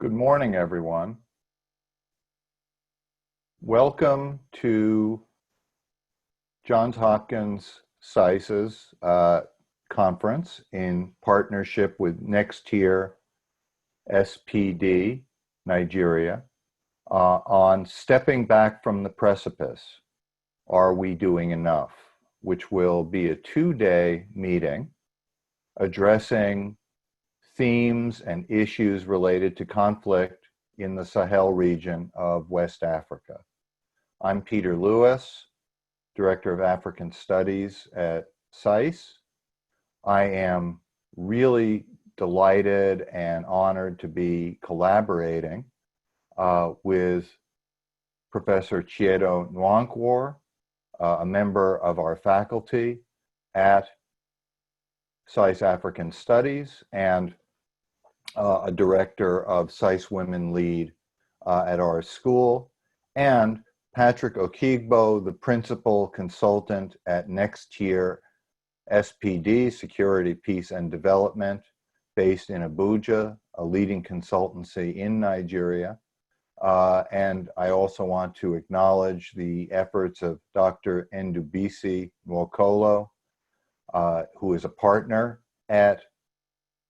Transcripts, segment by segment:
Good morning, everyone. Welcome to Johns Hopkins SAIS's conference in partnership with NexTier SPD, Nigeria, on stepping back from the precipice. Are we doing enough? Which will be a two-day meeting addressing themes and issues related to conflict in the Sahel region of West Africa. I'm Peter Lewis, Director of African Studies at SAIS. I am really delighted and honored to be collaborating with Professor Chiedo Nwankwo, a member of our faculty at SAIS African Studies and a director of SAIS Women Lead at our school, and Patrick Okigbo, the principal consultant at NexTier SPD, Security, Peace, and Development, based in Abuja, a leading consultancy in Nigeria. And I also want to acknowledge the efforts of Dr. Ndubisi Nwokolo, who is a partner at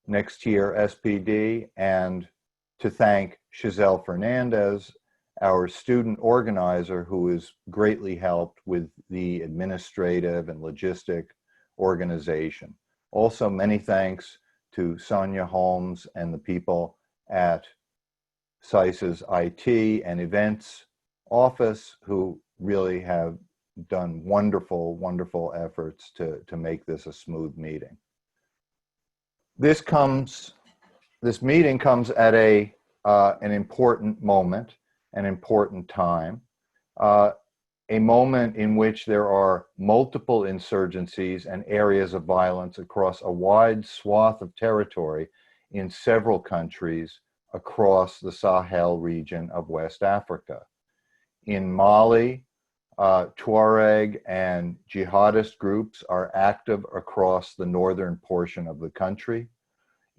NexTier SPD, and to thank Giselle Fernandez, our student organizer, who has greatly helped with the administrative and logistic organization. Also, many thanks to Sonia Holmes and the people at SAIS's IT and events office, who really have done wonderful, wonderful efforts to make this a smooth meeting. This meeting comes at an important moment, an important time, a moment in which there are multiple insurgencies and areas of violence across a wide swath of territory in several countries across the Sahel region of West Africa. In Mali, Tuareg and jihadist groups are active across the northern portion of the country.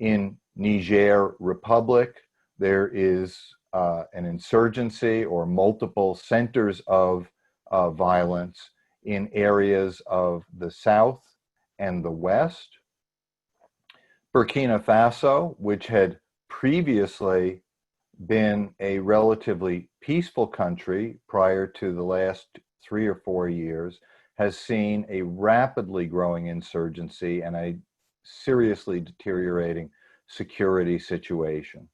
In Niger Republic, there is an insurgency or multiple centers of violence in areas of the south and the west. Burkina Faso, which had previously been a relatively peaceful country prior to the last 3 or 4 years, has seen a rapidly growing insurgency and a seriously deteriorating security situation.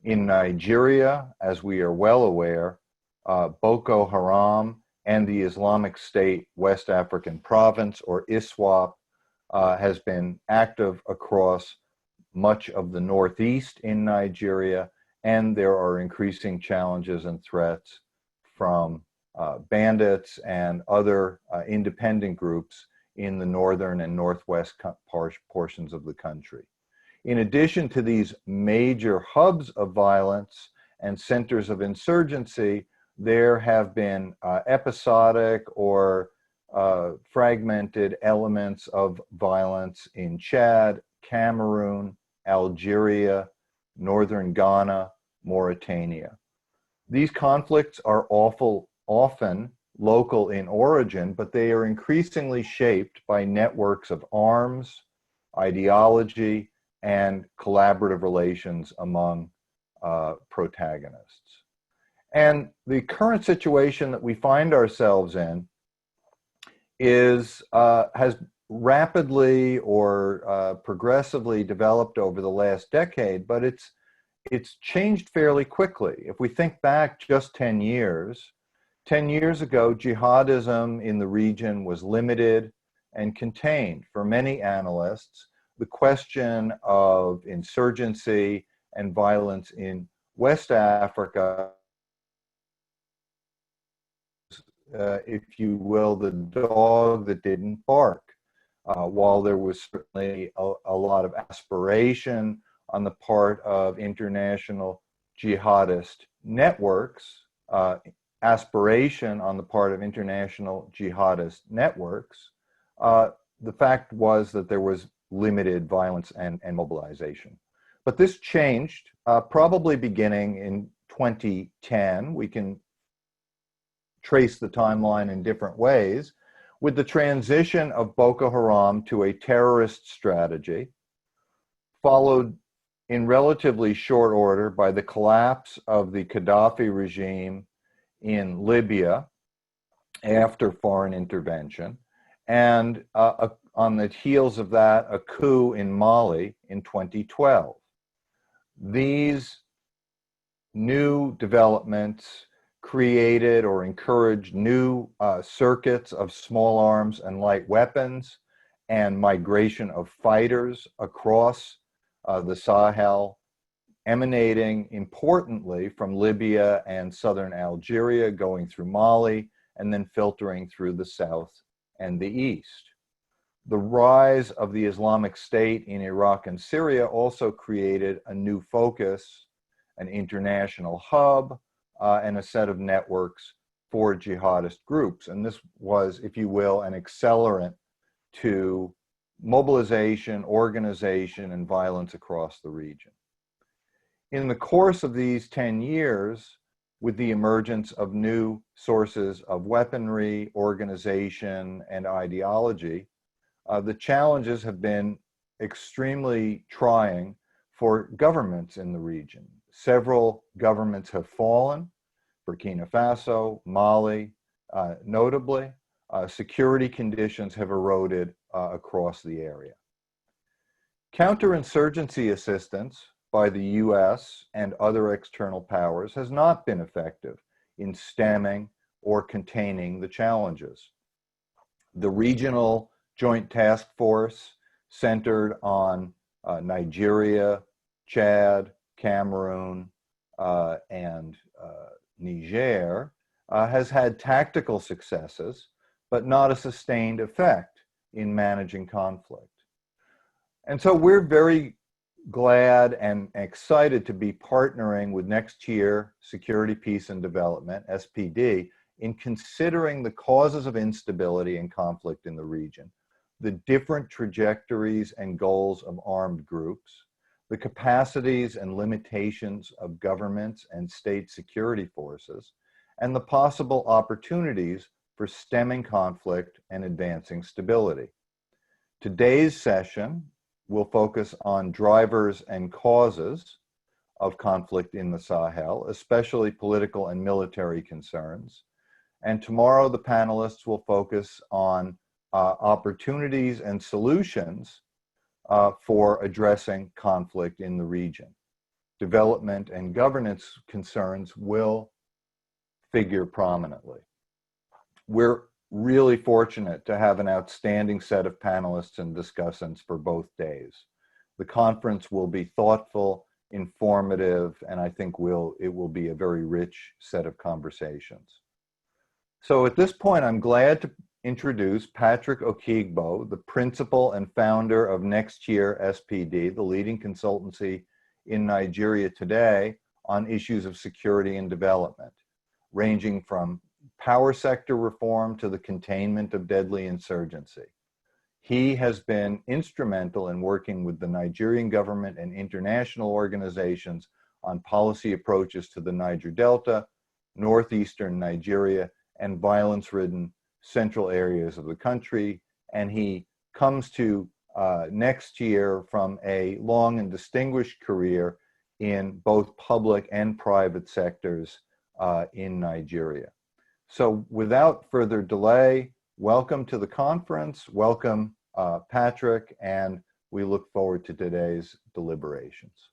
In Nigeria, as we are well aware, Boko Haram and the Islamic State West African Province, or ISWAP, has been active across much of the northeast in Nigeria, and there are increasing challenges and threats from bandits and other independent groups in the northern and northwest portions of the country. In addition to these major hubs of violence and centers of insurgency, there have been episodic or fragmented elements of violence in Chad, Cameroon, Algeria, northern Ghana, Mauritania. These conflicts are often local in origin, but they are increasingly shaped by networks of arms, ideology, and collaborative relations among protagonists. And the current situation that we find ourselves in has rapidly or progressively developed over the last decade, but it's changed fairly quickly. If we think back just 10 years ago, jihadism in the region was limited and contained. For many analysts, the question of insurgency and violence in West Africa, if you will, the dog that didn't bark. While there was certainly a lot of aspiration on the part of international jihadist networks, the fact was that there was limited violence and mobilization. But this changed probably beginning in 2010. We can trace the timeline in different ways, with the transition of Boko Haram to a terrorist strategy, followed in relatively short order by the collapse of the Gaddafi regime in Libya after foreign intervention, and on the heels of that, a coup in Mali in 2012. These new developments created or encouraged new circuits of small arms and light weapons and migration of fighters across the Sahel, emanating importantly from Libya and southern Algeria, going through Mali, and then filtering through the south and the east. The rise of the Islamic State in Iraq and Syria also created a new focus, an international hub, and a set of networks for jihadist groups. And this was, if you will, an accelerant to mobilization, organization, and violence across the region. In the course of these 10 years, with the emergence of new sources of weaponry, organization, and ideology, the challenges have been extremely trying for governments in the region. Several governments have fallen, Burkina Faso, Mali, notably. Security conditions have eroded across the area. Counterinsurgency assistance by the US and other external powers has not been effective in stemming or containing the challenges. The regional joint task force centered on Nigeria, Chad, Cameroon, and Niger has had tactical successes, but not a sustained effect in managing conflict. And so we're very glad and excited to be partnering with NexTier Security, Peace, and Development, SPD, in considering the causes of instability and conflict in the region, the different trajectories and goals of armed groups, the capacities and limitations of governments and state security forces, and the possible opportunities for stemming conflict and advancing stability. Today's session will focus on drivers and causes of conflict in the Sahel, especially political and military concerns. And tomorrow, the panelists will focus on opportunities and solutions for addressing conflict in the region. Development and governance concerns will figure prominently. We're really fortunate to have an outstanding set of panelists and discussants for both days. The conference will be thoughtful, informative, and I think it will be a very rich set of conversations. So at this point, I'm glad to introduce Patrick Okigbo, the principal and founder of NexTier SPD, the leading consultancy in Nigeria today on issues of security and development, ranging from power sector reform to the containment of deadly insurgency. He has been instrumental in working with the Nigerian government and international organizations on policy approaches to the Niger Delta, northeastern Nigeria, and violence-ridden central areas of the country, and he comes to NexTier from a long and distinguished career in both public and private sectors in Nigeria. So without further delay, welcome to the conference, welcome Patrick, and we look forward to today's deliberations.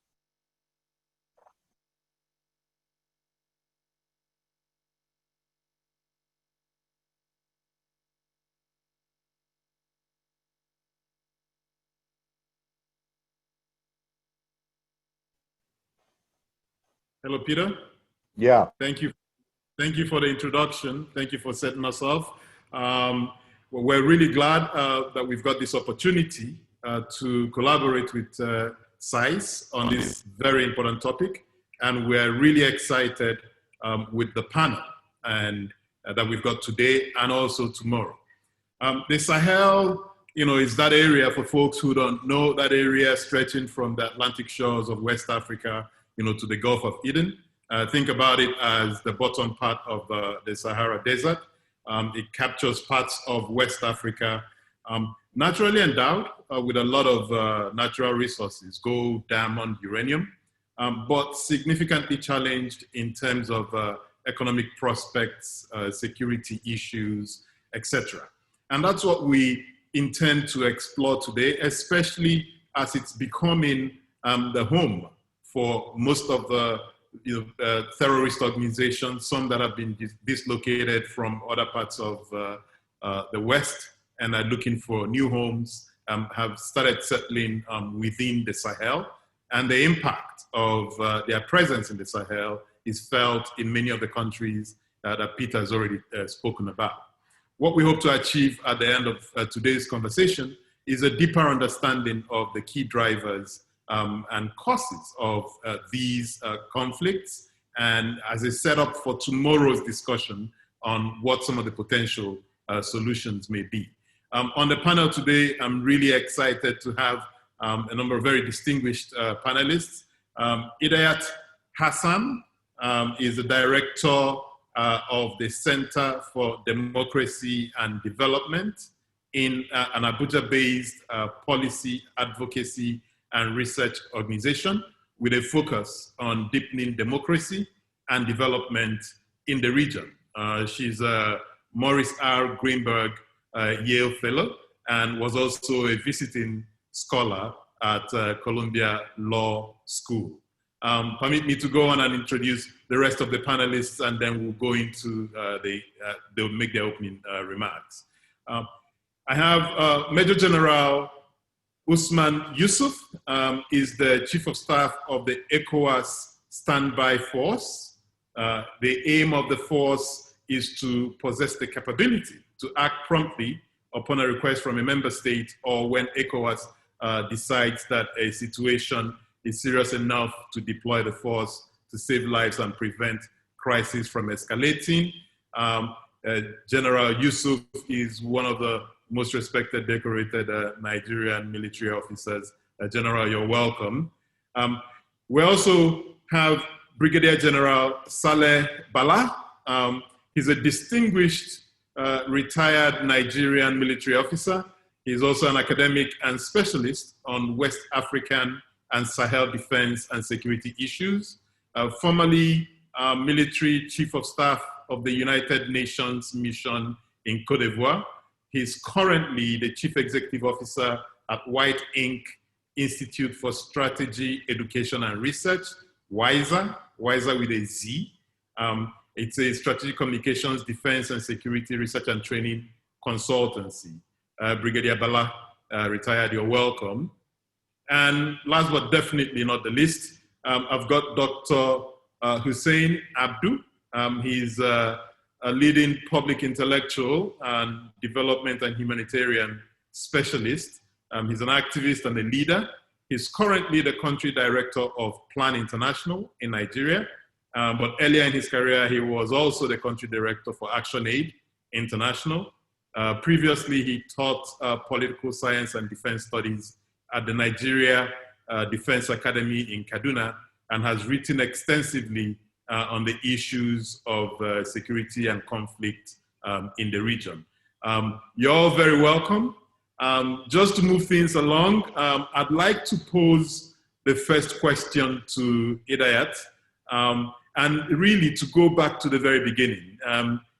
Hello, Peter. Yeah. Thank you. Thank you for the introduction. Thank you for setting us off. We're really glad that we've got this opportunity to collaborate with SAIS on this very important topic. And we're really excited with the panel and that we've got today and also tomorrow. The Sahel is that area, for folks who don't know, that area stretching from the Atlantic shores of West Africa, to the Gulf of Eden. Think about it as the bottom part of the Sahara Desert. It captures parts of West Africa, naturally endowed with a lot of natural resources, gold, diamond, uranium, but significantly challenged in terms of economic prospects, security issues, etc. And that's what we intend to explore today, especially as it's becoming the home for most of the terrorist organizations, some that have been dislocated from other parts of the West and are looking for new homes, have started settling within the Sahel. And the impact of their presence in the Sahel is felt in many of the countries that Peter has already spoken about. What we hope to achieve at the end of today's conversation is a deeper understanding of the key drivers and causes of these conflicts, and as a setup for tomorrow's discussion on what some of the potential solutions may be. On the panel today, I'm really excited to have a number of very distinguished panelists. Idayat Hassan is the director of the Center for Democracy and Development in an Abuja-based policy, advocacy, and research organization with a focus on deepening democracy and development in the region. She's a Maurice R. Greenberg Yale Fellow and was also a visiting scholar at Columbia Law School. Permit me to go on and introduce the rest of the panelists, and then we'll go into they'll make their opening remarks. I have Major General Usman Yusuf, is the Chief of Staff of the ECOWAS Standby Force. The aim of the force is to possess the capability to act promptly upon a request from a member state or when ECOWAS decides that a situation is serious enough to deploy the force to save lives and prevent crisis from escalating. General Yusuf is one of the most respected, decorated Nigerian military officers. General, you're welcome. We also have Brigadier General Saleh Bala. He's a distinguished retired Nigerian military officer. He's also an academic and specialist on West African and Sahel defense and security issues. Formerly military chief of staff of the United Nations mission in Cote d'Ivoire. He's currently the chief executive officer at White Ink Institute for Strategy, Education and Research, WISER with a Z. It's a strategic communications, defense and security research and training consultancy. Brigadier Bala, retired, you're welcome. And last but definitely not the least, I've got Dr. Hussaini Abdu. He's a leading public intellectual and development and humanitarian specialist. He's an activist and a leader. He's currently the country director of Plan International in Nigeria. But earlier in his career, he was also the country director for ActionAid International. Previously, he taught political science and defense studies at the Nigeria Defense Academy in Kaduna and has written extensively on the issues of security and conflict in the region. You're all very welcome. Just to move things along, I'd like to pose the first question to Idayat, and really to go back to the very beginning,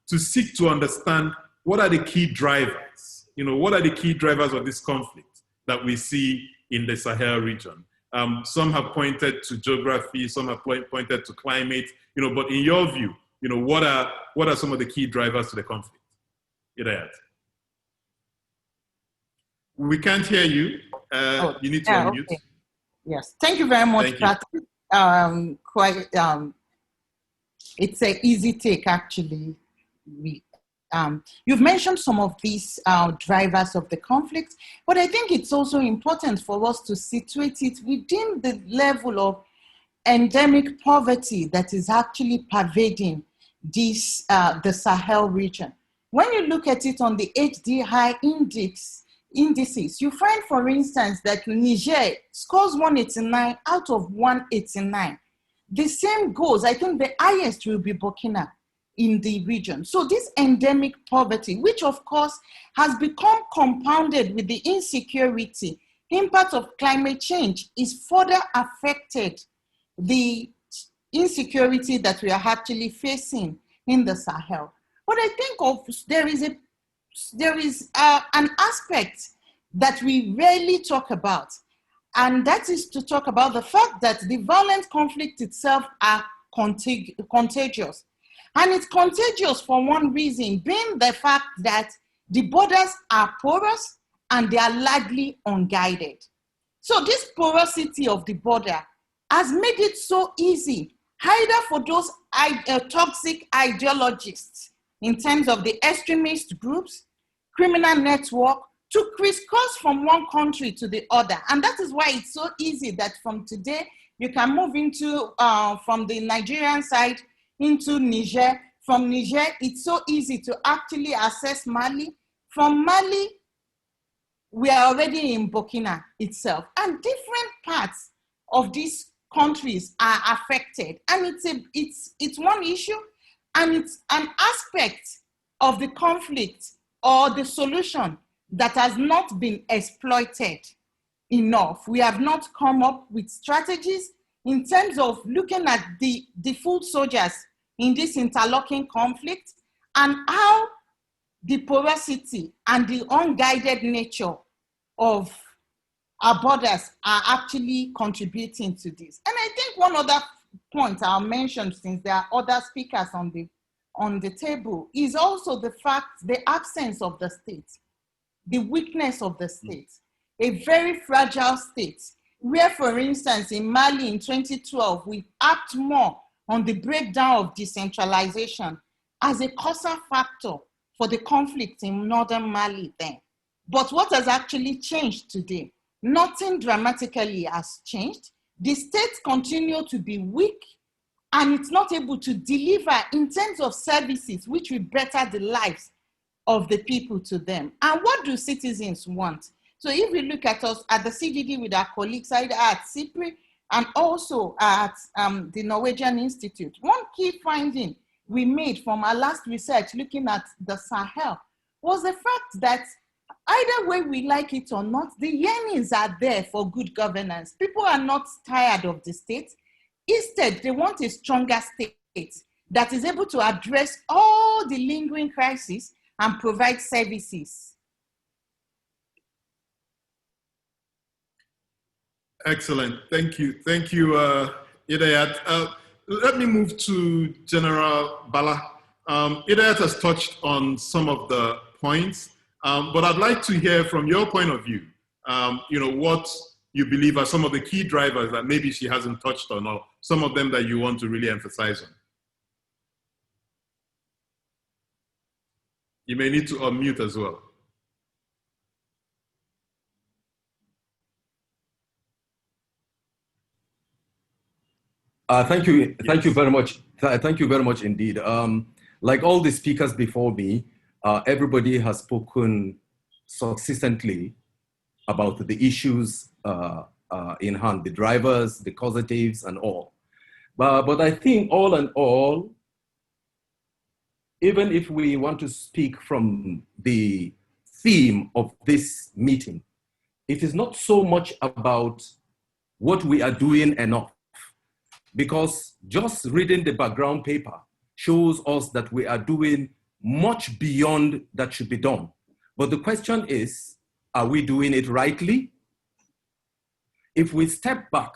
to seek to understand what are the key drivers, what are the key drivers of this conflict that we see in the Sahel region. Some have pointed to geography, some have pointed to climate, but in your view, what are some of the key drivers to the conflict? Idayat. We can't hear you. You need to unmute. Okay. Yes, thank you very much, Patrick. It's an easy take, actually. You've mentioned some of these drivers of the conflict, but I think it's also important for us to situate it within the level of endemic poverty that is actually pervading the Sahel region. When you look at it on the HDI index, indices, you find, for instance, that Niger scores 189 out of 189. The same goes, I think the highest will be Burkina in the region. So this endemic poverty, which of course has become compounded with the insecurity, impact of climate change, is further affected the insecurity that we are actually facing in the Sahel. But I think there is an aspect that we rarely talk about, and that is to talk about the fact that the violent conflict itself are contagious. And it's contagious for one reason, being the fact that the borders are porous and they are largely unguided. So this porosity of the border has made it so easy, either for those toxic ideologists in terms of the extremist groups, criminal network, to crisscross from one country to the other. And that is why it's so easy that from today, you can move into, from the Nigerian side into Niger. From Niger, it's so easy to actually access Mali. From Mali, we are already in Burkina itself. And different parts of these countries are affected. And it's one issue, and it's an aspect of the conflict or the solution that has not been exploited enough. We have not come up with strategies in terms of looking at the foot soldiers in this interlocking conflict and how the porosity and the unguided nature of our borders are actually contributing to this. And I think one other point I'll mention, since there are other speakers on the table, is also the fact, the absence of the state, the weakness of the state, a very fragile state, where, for instance, in Mali in 2012, we act more on the breakdown of decentralization as a causal factor for the conflict in northern Mali then. But what has actually changed today? Nothing dramatically has changed. The state continues to be weak, and it's not able to deliver in terms of services which will better the lives of the people to them. And what do citizens want? So if we look at us at the CGD with our colleagues either at CIPRI and also at the Norwegian Institute, one key finding we made from our last research looking at the Sahel was the fact that either way we like it or not, the yearnings are there for good governance. People are not tired of the state. Instead, they want a stronger state that is able to address all the lingering crises and provide services. Excellent. Thank you. Thank you, Idayat. Let me move to General Bala. Idayat has touched on some of the points, but I'd like to hear from your point of view, what you believe are some of the key drivers that maybe she hasn't touched on, or some of them that you want to really emphasize on. You may need to unmute as well. Thank you very much. Thank you very much indeed. Like all the speakers before me, everybody has spoken succinctly about the issues in hand, the drivers, the causatives, and all. But I think all in all, even if we want to speak from the theme of this meeting, it is not so much about what we are doing enough, because just reading the background paper shows us that we are doing much beyond that should be done. But the question is, are we doing it rightly? If we step back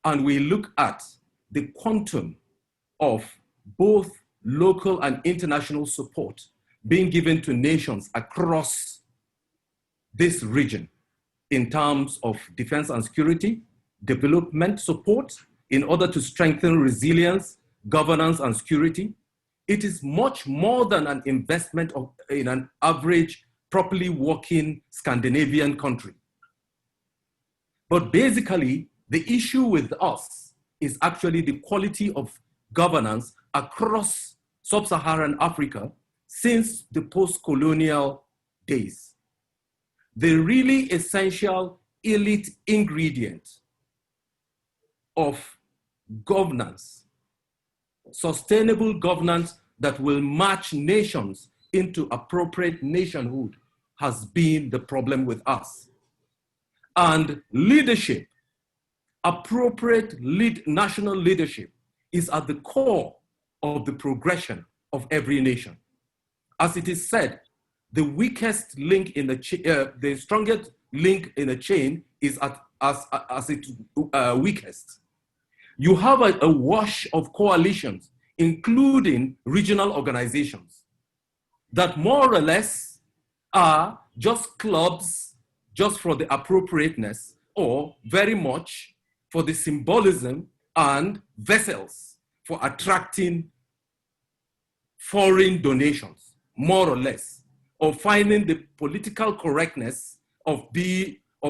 and we look at the quantum of both local and international support being given to nations across this region in terms of defense and security, development support in order to strengthen resilience, governance, and security, it is much more than an investment in an average, properly working Scandinavian country. But basically, the issue with us is actually the quality of governance across sub-Saharan Africa since the post-colonial days. the really essential elite ingredient of governance, sustainable governance that will match nations into appropriate nationhood, has been the problem with us. And leadership, appropriate national leadership, is at the core of the progression of every nation. As it is said, the weakest link in the strongest link in a chain is as its weakest. You have a wash of coalitions, including regional organizations, that more or less are just clubs just for the appropriateness, or very much for the symbolism and vessels for attracting foreign donations, more or less, or finding the political correctness of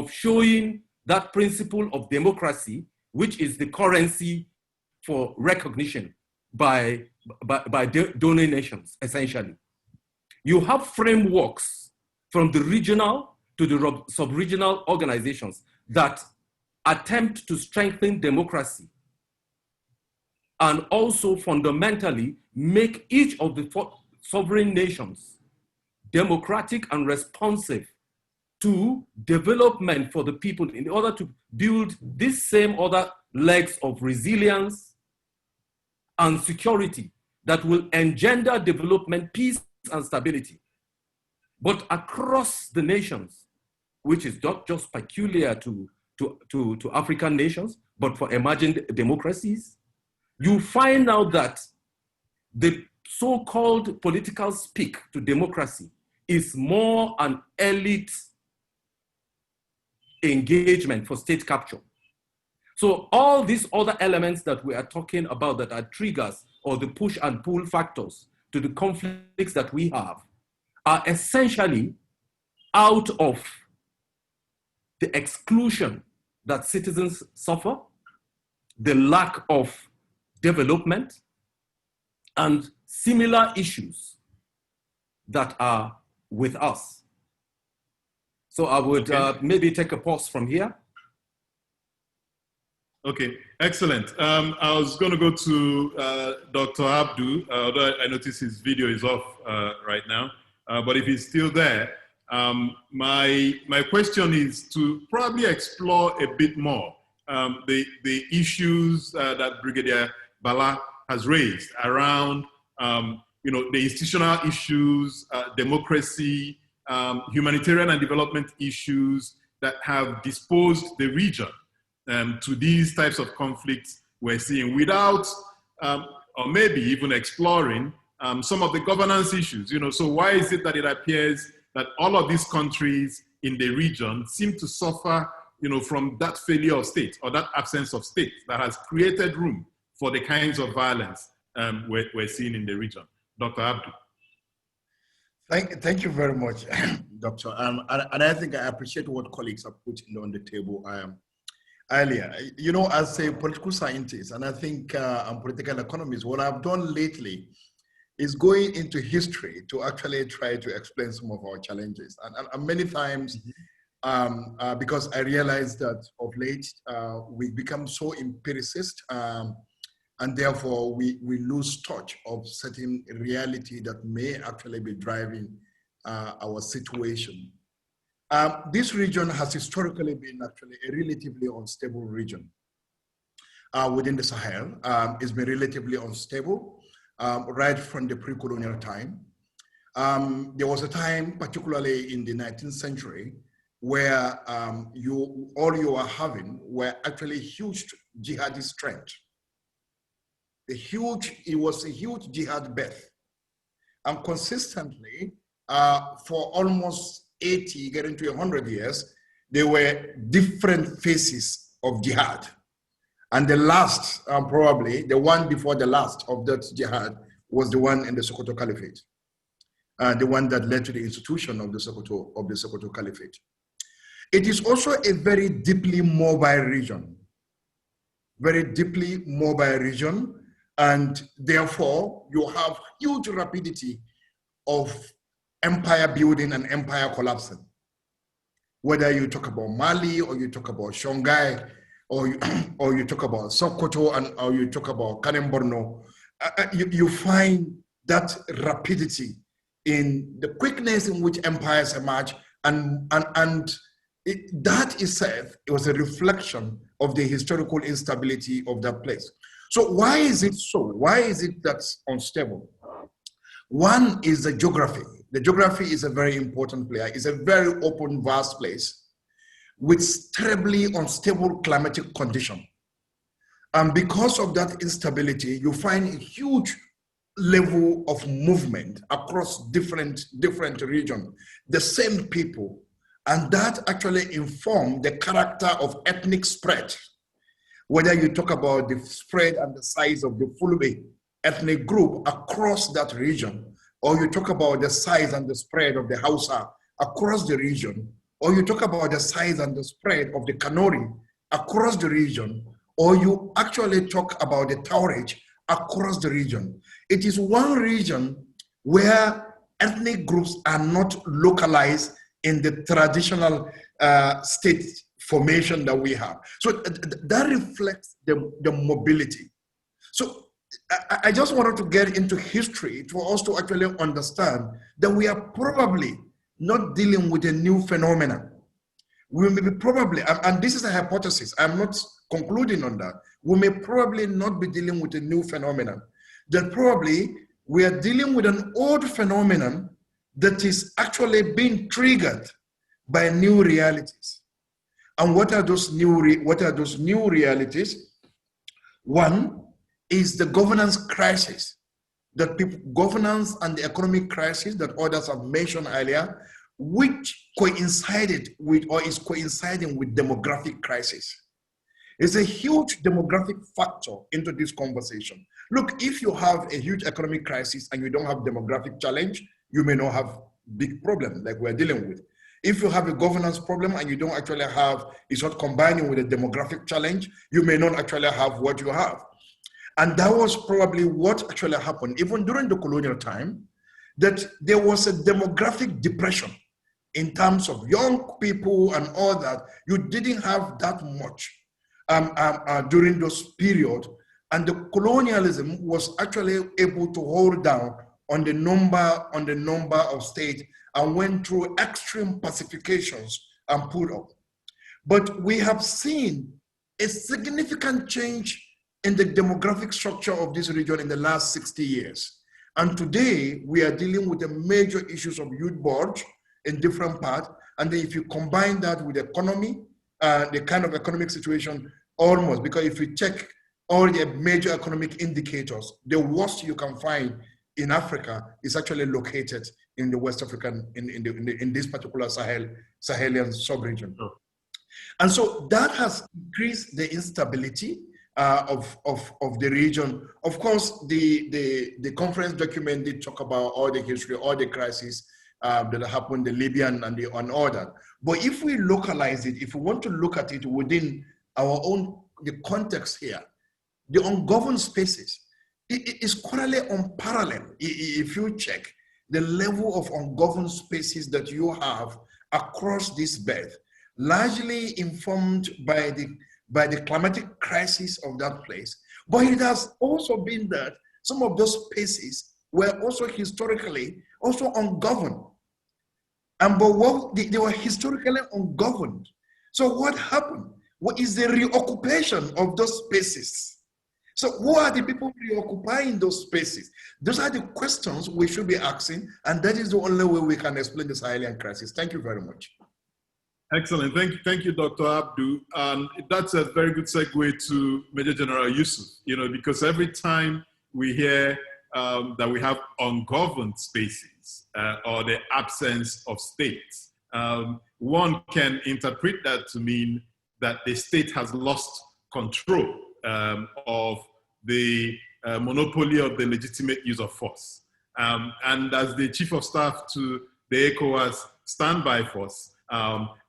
showing that principle of democracy, which is the currency for recognition by donor nations, essentially. You have frameworks from the regional to the sub-regional organizations that attempt to strengthen democracy and also fundamentally make each of the sovereign nations democratic and responsive to development for the people in order to build these same other legs of resilience and security that will engender development, peace, and stability. But across the nations, which is not just peculiar to African nations, but for emerging democracies, you find out that the so-called political speak to democracy is more an elite engagement for state capture. So all these other elements that we are talking about that are triggers or the push and pull factors to the conflicts that we have are essentially out of the exclusion that citizens suffer, the lack of development, and similar issues that are with us. So I would maybe take a pause from here. Okay, excellent. I was going to go to Dr. Abdu, although I notice his video is off right now. But if he's still there, my question is to probably explore a bit more the issues that Brigadier Bala has raised around the institutional issues, democracy, humanitarian and development issues that have disposed the region to these types of conflicts we're seeing without, or maybe even exploring some of the governance issues. So why is it that it appears that all of these countries in the region seem to suffer, from that failure of state or that absence of state that has created room for the kinds of violence we're seeing in the region? Dr. Abdu. Thank you very much, Doctor. And I think I appreciate what colleagues have put on the table earlier. As a political scientist, and I think I'm political economist, what I've done lately is going into history to actually try to explain some of our challenges. And many times, because I realized that of late, we've become so empiricist, and therefore we lose touch of certain reality that may actually be driving our situation. This region has historically been actually a relatively unstable region within the Sahel. It's been relatively unstable right from the pre-colonial time. There was a time, particularly in the 19th century, where all you were having were actually huge jihadi strength. It was a huge jihad birth. And consistently, for almost 80, getting to 100 years, there were different phases of jihad. And the last, probably the one before the last of that jihad, was the one in the Sokoto Caliphate, the one that led to the institution of the Sokoto Caliphate. It is also a very deeply mobile region, and therefore you have huge rapidity of empire building and empire collapsing. whether you talk about Mali or you talk about Songhai or you talk about Sokoto or you talk about Kanem Borno, you find that rapidity in the quickness in which empires emerge, and that itself, it was a reflection of the historical instability of that place. So why is it so? Why is it that's unstable? One is the geography. The geography is a very important player. It's a very open, vast place with terribly unstable climatic condition. And because of that instability, you find a huge level of movement across different regions, the same people. And that actually informs the character of ethnic spread. Whether you talk about the spread and the size of the Fulbe ethnic group across that region, or you talk about the size and the spread of the Hausa across the region, or you talk about the size and the spread of the Kanuri across the region, or you actually talk about the Taurage across the region. It is one region where ethnic groups are not localized in the traditional state formation that we have. So that reflects the mobility. So I just wanted to get into history for us to actually understand that we are probably not dealing with a new phenomenon. We may be probably, and this is a hypothesis, I'm not concluding on that, we may probably not be dealing with a new phenomenon. That probably we are dealing with an old phenomenon that is actually being triggered by new realities. And what are those new realities? One is the governance crisis, governance and the economic crisis that others have mentioned earlier, which coincided with or is coinciding with demographic crisis. It's a huge demographic factor into this conversation. Look, if you have a huge economic crisis and you don't have demographic challenge, you may not have big problem like we're dealing with. If you have a governance problem and you don't actually have, it's not combining with a demographic challenge, you may not actually have what you have. And that was probably what actually happened, even during the colonial time, that there was a demographic depression in terms of young people and all that. You didn't have that much during those periods. And the colonialism was actually able to hold down on the number of states and went through extreme pacifications and put up. But we have seen a significant change in the demographic structure of this region in the last 60 years. And today we are dealing with the major issues of youth bulge in different parts. And then if you combine that with economy, the kind of economic situation almost, because if you check all the major economic indicators, the worst you can find in Africa is actually located in the West African, in this particular Sahelian sub-region. Oh. And so that has increased the instability of the region. Of course, the conference document did talk about all the history, all the crises that happened, the Libyan and all that. But if we localize it, if we want to look at it within our own, the context here, the ungoverned spaces, it is quarterly unparalleled. If you check the level of ungoverned spaces that you have across this bed, largely informed by the climatic crisis of that place. But it has also been that some of those spaces were also historically also ungoverned. But they were historically ungoverned. So what happened? What is the reoccupation of those spaces? So who are the people reoccupying those spaces? Those are the questions we should be asking, and that is the only way we can explain the Sahelian crisis. Thank you very much. Excellent. Thank you, Dr. Abdu. That's a very good segue to Major General Yusuf, because every time we hear that we have ungoverned spaces or the absence of states, one can interpret that to mean that the state has lost control of the monopoly of the legitimate use of force. And as the Chief of Staff to the ECOWAS standby force,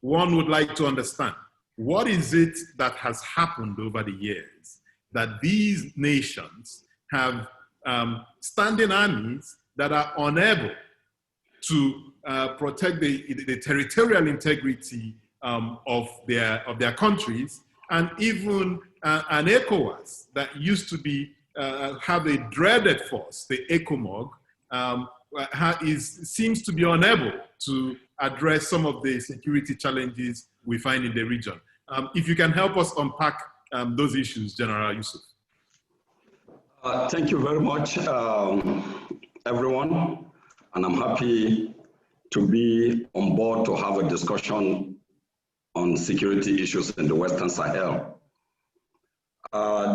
one would like to understand, what is it that has happened over the years that these nations have standing armies that are unable to protect the territorial integrity of their countries, and even an ECOWAS that used to be have a dreaded force, the ECOMOG, seems to be unable to address some of the security challenges we find in the region. If you can help us unpack those issues, General Yusuf. Thank you very much, everyone. And I'm happy to be on board to have a discussion on security issues in the Western Sahel.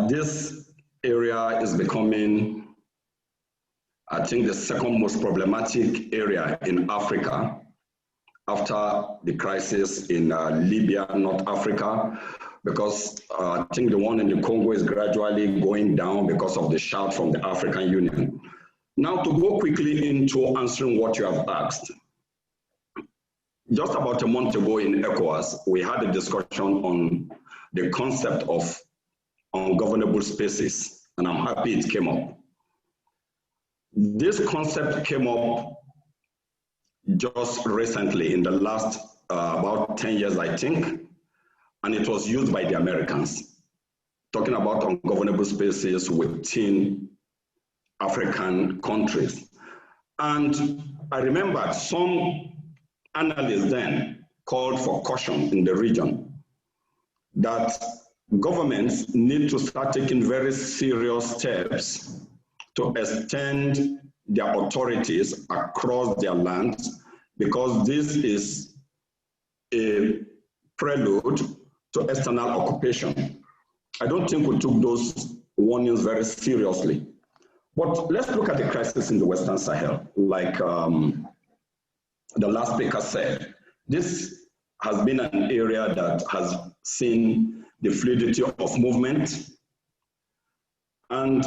This area is becoming, I think, the second most problematic area in Africa after the crisis in Libya, North Africa, because I think the one in the Congo is gradually going down because of the shout from the African Union. Now, to go quickly into answering what you have asked. Just about a month ago in ECOWAS, we had a discussion on the concept of ungovernable spaces, and I'm happy it came up. This concept came up just recently in the last about 10 years, I think, and it was used by the Americans, talking about ungovernable spaces within African countries. And I remember some analysts then called for caution in the region that governments need to start taking very serious steps to extend their authorities across their lands, because this is a prelude to external occupation. I don't think we took those warnings very seriously. But let's look at the crisis in the Western Sahel. Like the last speaker said, this has been an area that has seen the fluidity of movement, and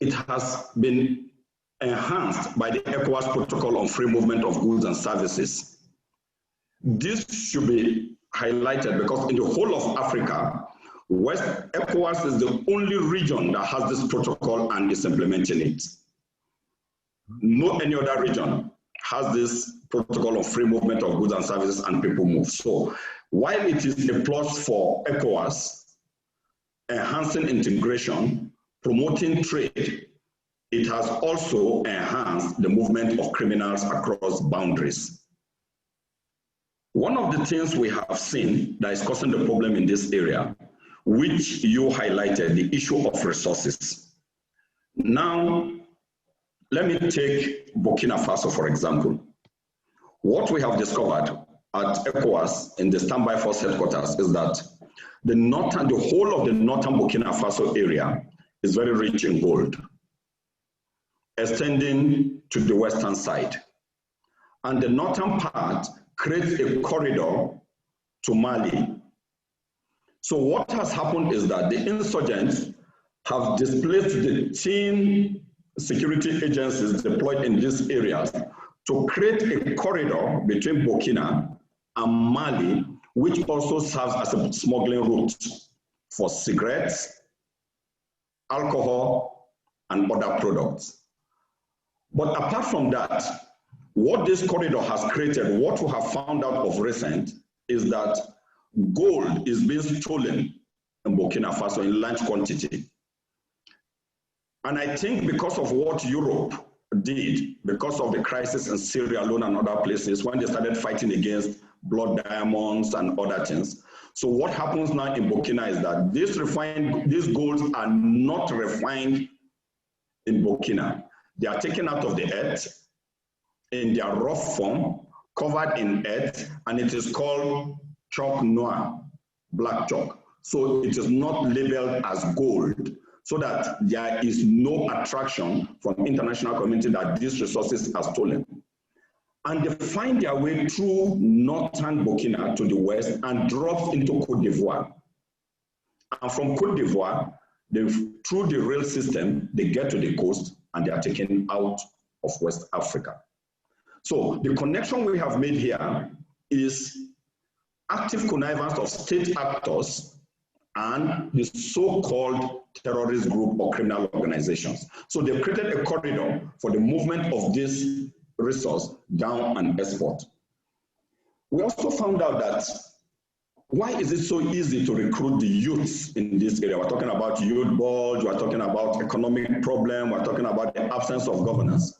it has been enhanced by the ECOWAS Protocol on Free Movement of Goods and Services. This should be highlighted because in the whole of Africa, ECOWAS is the only region that has this protocol and is implementing it. No any other region has this protocol of free movement of goods and services and people move. So while it is a plus for ECOWAS, enhancing integration, promoting trade, it has also enhanced the movement of criminals across boundaries. One of the things we have seen that is causing the problem in this area, which you highlighted, the issue of resources. Now, let me take Burkina Faso, for example. What we have discovered at ECOWAS in the standby force headquarters is that the whole of the northern Burkina Faso area is very rich in gold, extending to the western side. And the northern part creates a corridor to Mali. So what has happened is that the insurgents have displaced the 10 security agencies deployed in these areas to create a corridor between Burkina and Mali, which also serves as a smuggling route for cigarettes, alcohol, and other products. But apart from that, what this corridor has created, what we have found out of recent, is that gold is being stolen in Burkina Faso in large quantity. And I think because of what Europe did, because of the crisis in Sierra Leone and other places, when they started fighting against blood diamonds and other things. So what happens now in Burkina is that these golds are not refined in Burkina. They are taken out of the earth in their rough form, covered in earth, and it is called chalk noir, black chalk. So it is not labeled as gold, so that there is no attraction from international community that these resources are stolen. And they find their way through northern Burkina to the west and drops into Côte d'Ivoire. And from Côte d'Ivoire, through the rail system, they get to the coast and they are taken out of West Africa. So the connection we have made here is active connivance of state actors and the so-called terrorist group or criminal organizations. So they've created a corridor for the movement of this resource down and export. We also found out that why is it so easy to recruit the youths in this area? We're talking about youth bulge, we're talking about economic problem, we're talking about the absence of governance.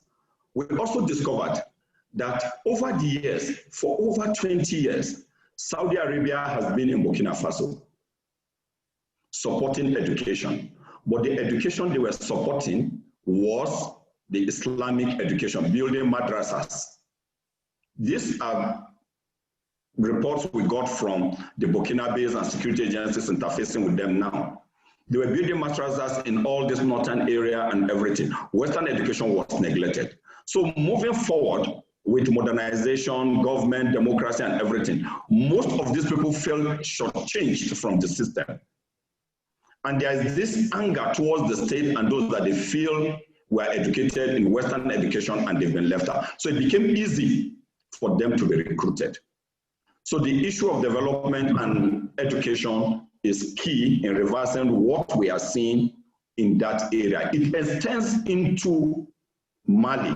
We also discovered that over the years, for over 20 years, Saudi Arabia has been in Burkina Faso supporting education. But the education they were supporting was the Islamic education, building madrasas. These are reports we got from the Burkina-based and security agencies interfacing with them now. They were building madrasas in all this northern area and everything. Western education was neglected. So moving forward with modernization, government, democracy, and everything, most of these people felt shortchanged from the system. And there is this anger towards the state and those that they feel were educated in Western education and they've been left out. So it became easy for them to be recruited. So the issue of development and education is key in reversing what we are seeing in that area. It extends into Mali.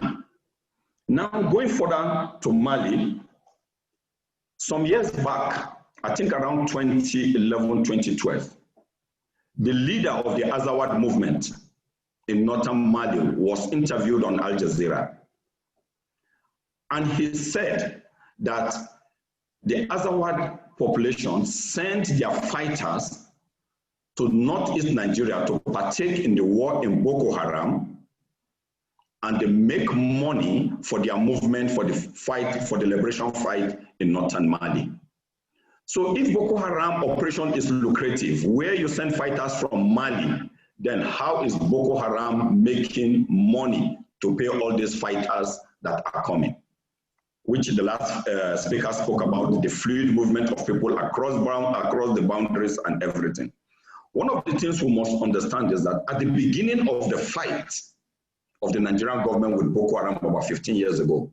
Now, going further to Mali, some years back, I think around 2011, 2012, the leader of the Azawad movement in northern Mali was interviewed on Al Jazeera. And he said that the Azawad population sent their fighters to northeast Nigeria to partake in the war in Boko Haram, and they make money for their movement for the fight, for the liberation fight in northern Mali. So if Boko Haram operation is lucrative, where you send fighters from Mali, then how is Boko Haram making money to pay all these fighters that are coming? Which the last speaker spoke about, the fluid movement of people across the boundaries and everything. One of the things we must understand is that at the beginning of the fight of the Nigerian government with Boko Haram about 15 years ago,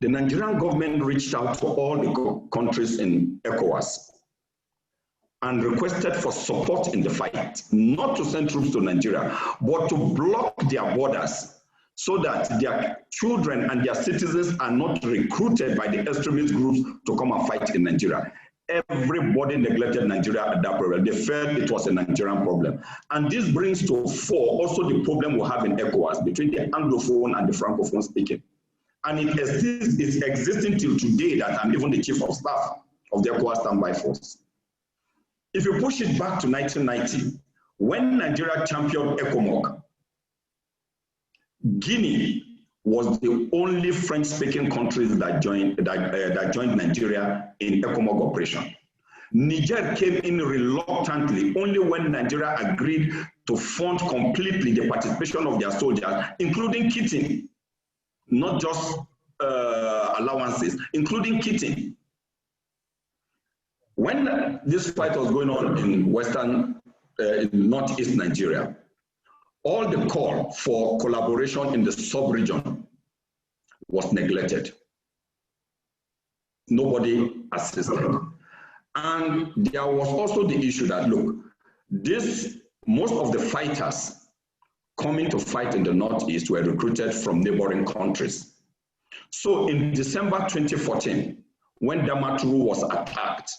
the Nigerian government reached out to all the countries in ECOWAS and requested for support in the fight, not to send troops to Nigeria, but to block their borders so that their children and their citizens are not recruited by the extremist groups to come and fight in Nigeria. Everybody neglected Nigeria at that period. They felt it was a Nigerian problem. And this brings to fore also the problem we have in ECOWAS between the Anglophone and the Francophone speaking. And it is existing till today that I'm even the chief of staff of the ECOWAS standby force. If you push it back to 1990, when Nigeria championed ECOMOG, Guinea was the only French-speaking country that joined Nigeria in ECOMOG operation. Niger came in reluctantly only when Nigeria agreed to fund completely the participation of their soldiers, including kitting, not just allowances, including kitting. When this fight was going on in northeast Nigeria, all the call for collaboration in the sub-region was neglected. Nobody assisted. And there was also the issue that, look, most of the fighters coming to fight in the Northeast were recruited from neighboring countries. So in December 2014, when Damaturu was attacked,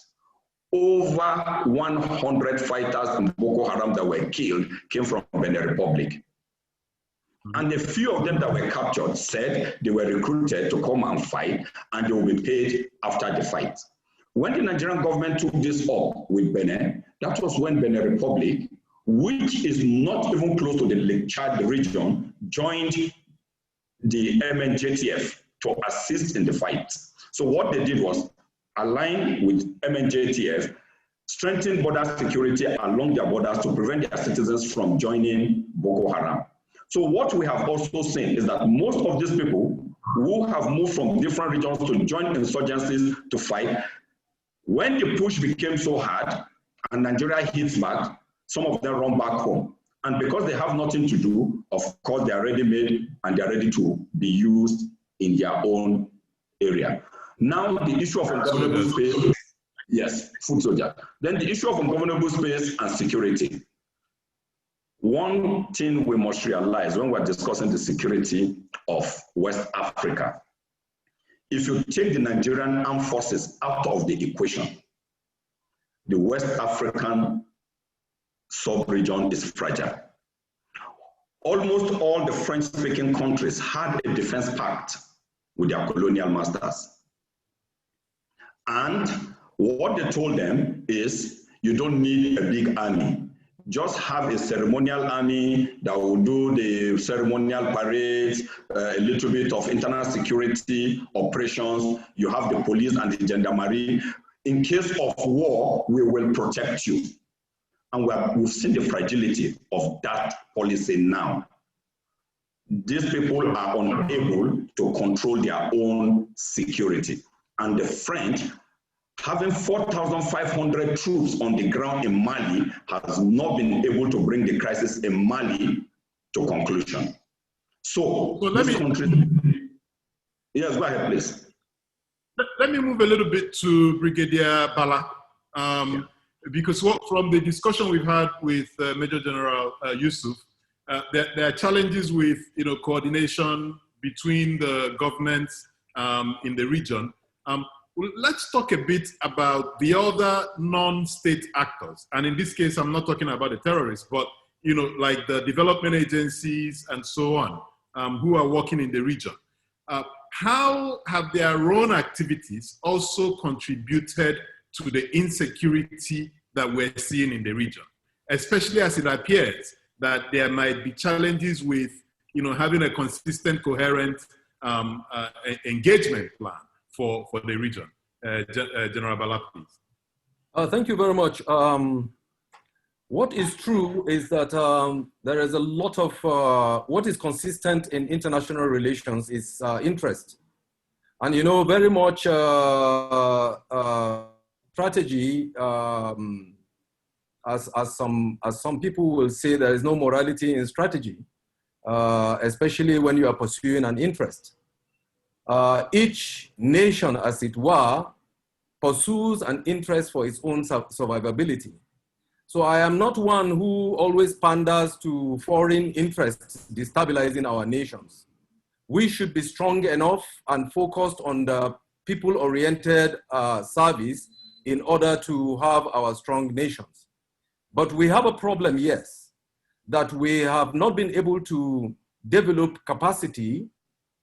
over 100 fighters in Boko Haram that were killed came from Benin Republic. And the few of them that were captured said they were recruited to come and fight and they will be paid after the fight. When the Nigerian government took this up with Benin, that was when Benin Republic, which is not even close to the Lake Chad region, joined the MNJTF to assist in the fight. So what they did was align with MNJTF, strengthen border security along their borders to prevent their citizens from joining Boko Haram. So what we have also seen is that most of these people who have moved from different regions to join insurgencies to fight, when the push became so hard and Nigeria hits back, some of them run back home. And because they have nothing to do, of course, they are ready-made and they are ready to be used in their own area. Now, the issue of ungovernable space, yes, food soldier. Then the issue of ungovernable space and security. One thing we must realize when we're discussing the security of West Africa, if you take the Nigerian armed forces out of the equation, the West African sub-region is fragile. Almost all the French-speaking countries had a defense pact with their colonial masters. And what they told them is, you don't need a big army. Just have a ceremonial army that will do the ceremonial parades, a little bit of internal security operations. You have the police and the gendarmerie. In case of war, we will protect you. And we've seen the fragility of that policy now. These people are unable to control their own security. And the French, having 4,500 troops on the ground in Mali, has not been able to bring the crisis in Mali to conclusion. So this country, yes, go ahead, please. Let me move a little bit to Brigadier Bala, because from the discussion we've had with Major General Yusuf, there are challenges with coordination between the governments in the region. Let's talk a bit about the other non-state actors. And in this case, I'm not talking about the terrorists, but like the development agencies and so on, who are working in the region. How have their own activities also contributed to the insecurity that we're seeing in the region, especially as it appears that there might be challenges with having a consistent, coherent engagement plan for the region. General Bala, please. Thank you very much. What is true is that there is a lot of, what is consistent in international relations is interest. And very much strategy, as some people will say, there is no morality in strategy, especially when you are pursuing an interest. Each nation, as it were, pursues an interest for its own survivability. So I am not one who always panders to foreign interests destabilizing our nations. We should be strong enough and focused on the people-oriented service in order to have our strong nations. But we have a problem, yes, that we have not been able to develop capacity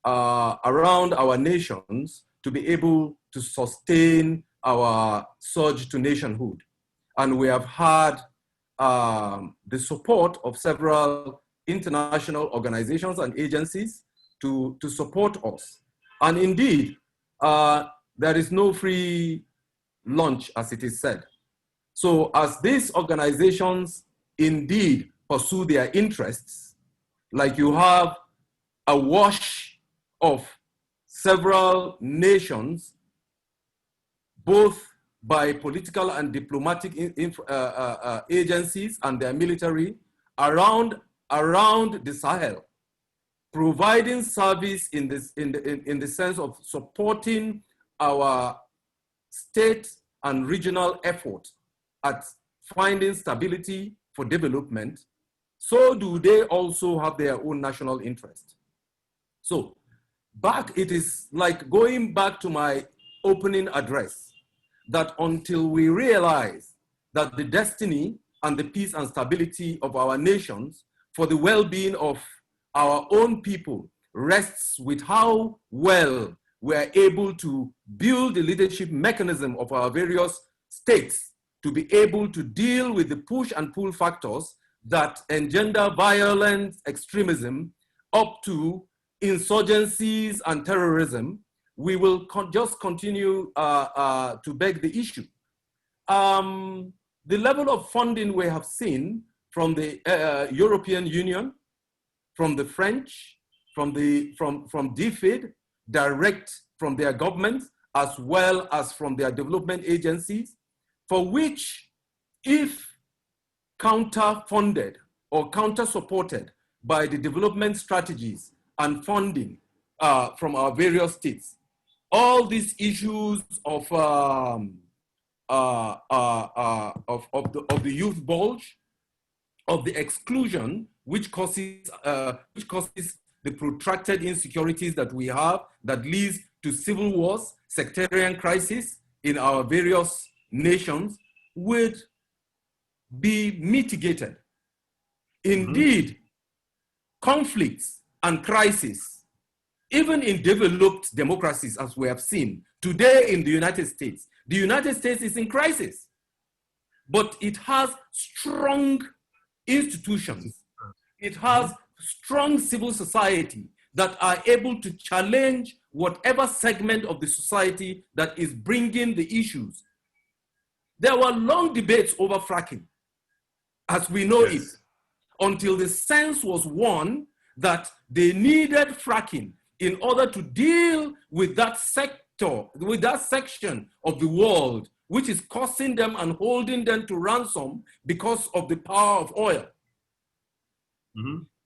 around our nations to be able to sustain our surge to nationhood. And we have had the support of several international organizations and agencies to support us. And indeed, there is no free lunch, as it is said. So as these organizations indeed pursue their interests, like you have a wash of several nations, both by political and diplomatic agencies and their military around the Sahel, providing service in the sense of supporting our state and regional effort at finding stability for development. So do they also have their own national interest. So it is like going back to my opening address, that until we realize that the destiny and the peace and stability of our nations for the well-being of our own people rests with how well we're able to build the leadership mechanism of our various states to be able to deal with the push and pull factors that engender violent extremism up to insurgencies and terrorism, we will just continue to beg the issue. The level of funding we have seen from the European Union, from the French, from DFID, direct from their governments, as well as from their development agencies, for which, if counter-funded or counter-supported by the development strategies and funding from our various states, all these issues of the youth bulge, of the exclusion, which causes the protracted insecurities that we have, that leads to civil wars, sectarian crisis in our various nations, would be mitigated. Indeed, conflicts and crises, even in developed democracies, as we have seen today in the United States is in crisis, but it has strong institutions. It has strong civil society that are able to challenge whatever segment of the society that is bringing the issues. There were long debates over fracking, as we know it, until the sense was won that they needed fracking in order to deal with that sector, with that section of the world, which is causing them and holding them to ransom because of the power of oil.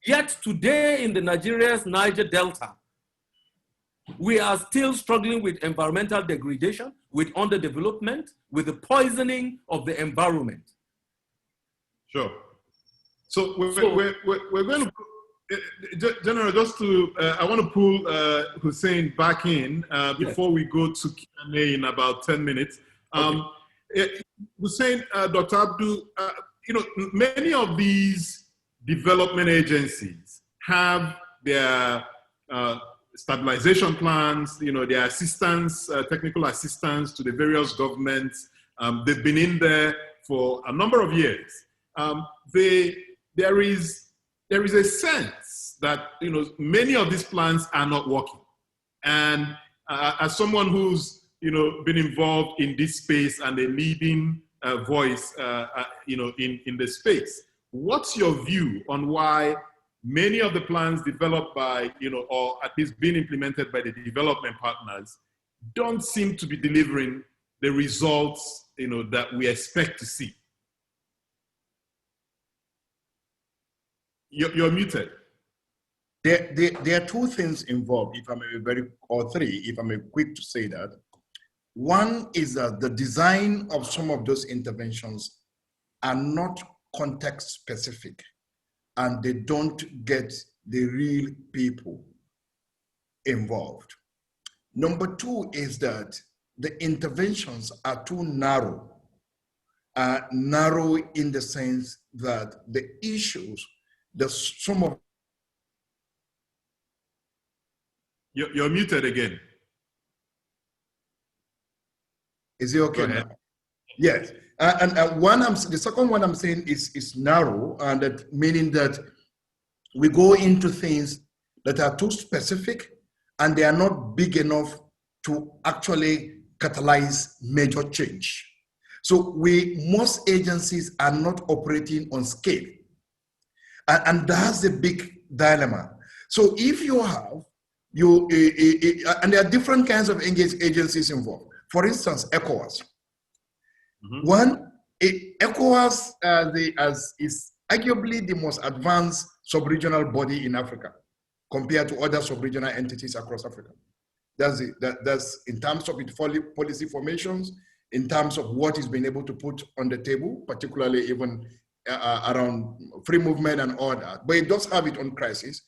Yet today in the Nigeria's Niger Delta, we are still struggling with environmental degradation, with underdevelopment, with the poisoning of the environment. Sure. So we're going to, General, just to, I want to pull Hussain back in before we go to Q&A in about 10 minutes. Hussain, Dr. Abdu, you know, many of these development agencies have their stabilization plans, you know, their assistance, technical assistance to the various governments. They've been in there for a number of years. There is a sense that, you know, many of these plans are not working. And as someone who's, you know, been involved in this space and a leading voice, you know, in the space, what's your view on why many of the plans developed by, you know, or at least being implemented by the development partners don't seem to be delivering the results, you know, that we expect to see? You're muted. There are two things involved, if I may be very, or three, if I may be quick to say that. One is that the design of some of those interventions are not context specific, and they don't get the real people involved. Number two is that the interventions are too narrow. Narrow in the sense that the issues, some of... You're muted again. Is it okay now? Yes. And the second one I'm saying is narrow, and that meaning that we go into things that are too specific and they are not big enough to actually catalyze major change. So most agencies are not operating on scale. And that's the big dilemma. So if you have, and there are different kinds of agencies involved. For instance, ECOWAS. One, ECOWAS is arguably the most advanced sub-regional body in Africa compared to other sub-regional entities across Africa. That's in terms of its policy formations, in terms of what it's been able to put on the table, particularly even around free movement and all that. But it does have its own crisis,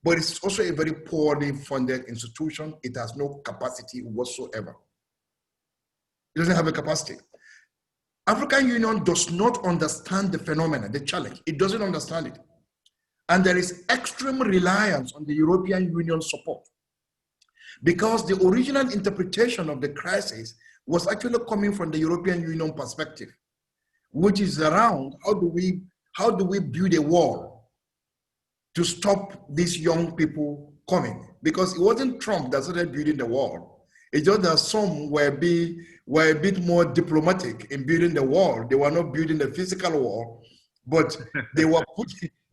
but it's also a very poorly funded institution. It has no capacity whatsoever. It doesn't have a capacity. African Union does not understand the phenomena, the challenge. It doesn't understand it. And there is extreme reliance on the European Union support, because the original interpretation of the crisis was actually coming from the European Union perspective, which is around how do we build a wall to stop these young people coming? Because it wasn't Trump that started building the wall. It's just that some were a bit more diplomatic in building the wall. They were not building the physical wall, but they weren't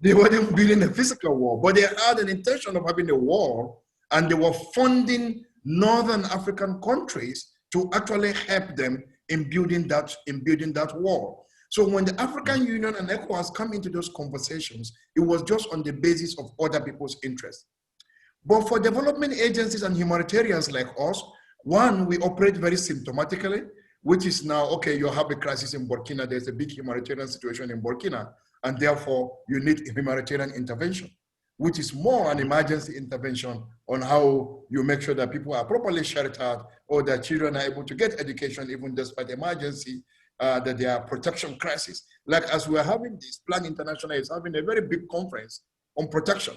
building the physical wall, but they had an intention of having a wall, and they were funding Northern African countries to actually help them in building that wall. So when the African Union and ECOWAS come into those conversations, it was just on the basis of other people's interests. But for development agencies and humanitarians like us, one, we operate very symptomatically, which is now, okay, you have a crisis in Burkina, there's a big humanitarian situation in Burkina, and therefore you need humanitarian intervention, which is more an emergency intervention on how you make sure that people are properly sheltered or that children are able to get education even despite emergency. that there are protection crises. Like as we are having this, Plan International is having a very big conference on protection.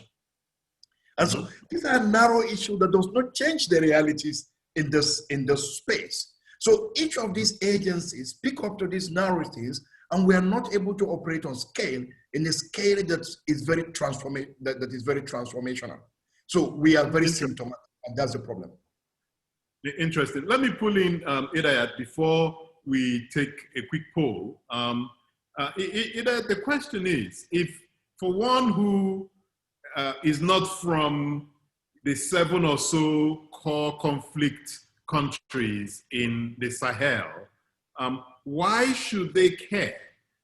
And so these are narrow issues that does not change the realities in this space. So each of these agencies pick up to these narratives, and we are not able to operate on scale, in a scale that is very transformational. So we are very symptomatic, and that's the problem. Interesting. Let me pull in Idayat before we take a quick poll. Idayat, the question is, if for one who is not from the 7 or so core conflict countries in the Sahel, why should they care?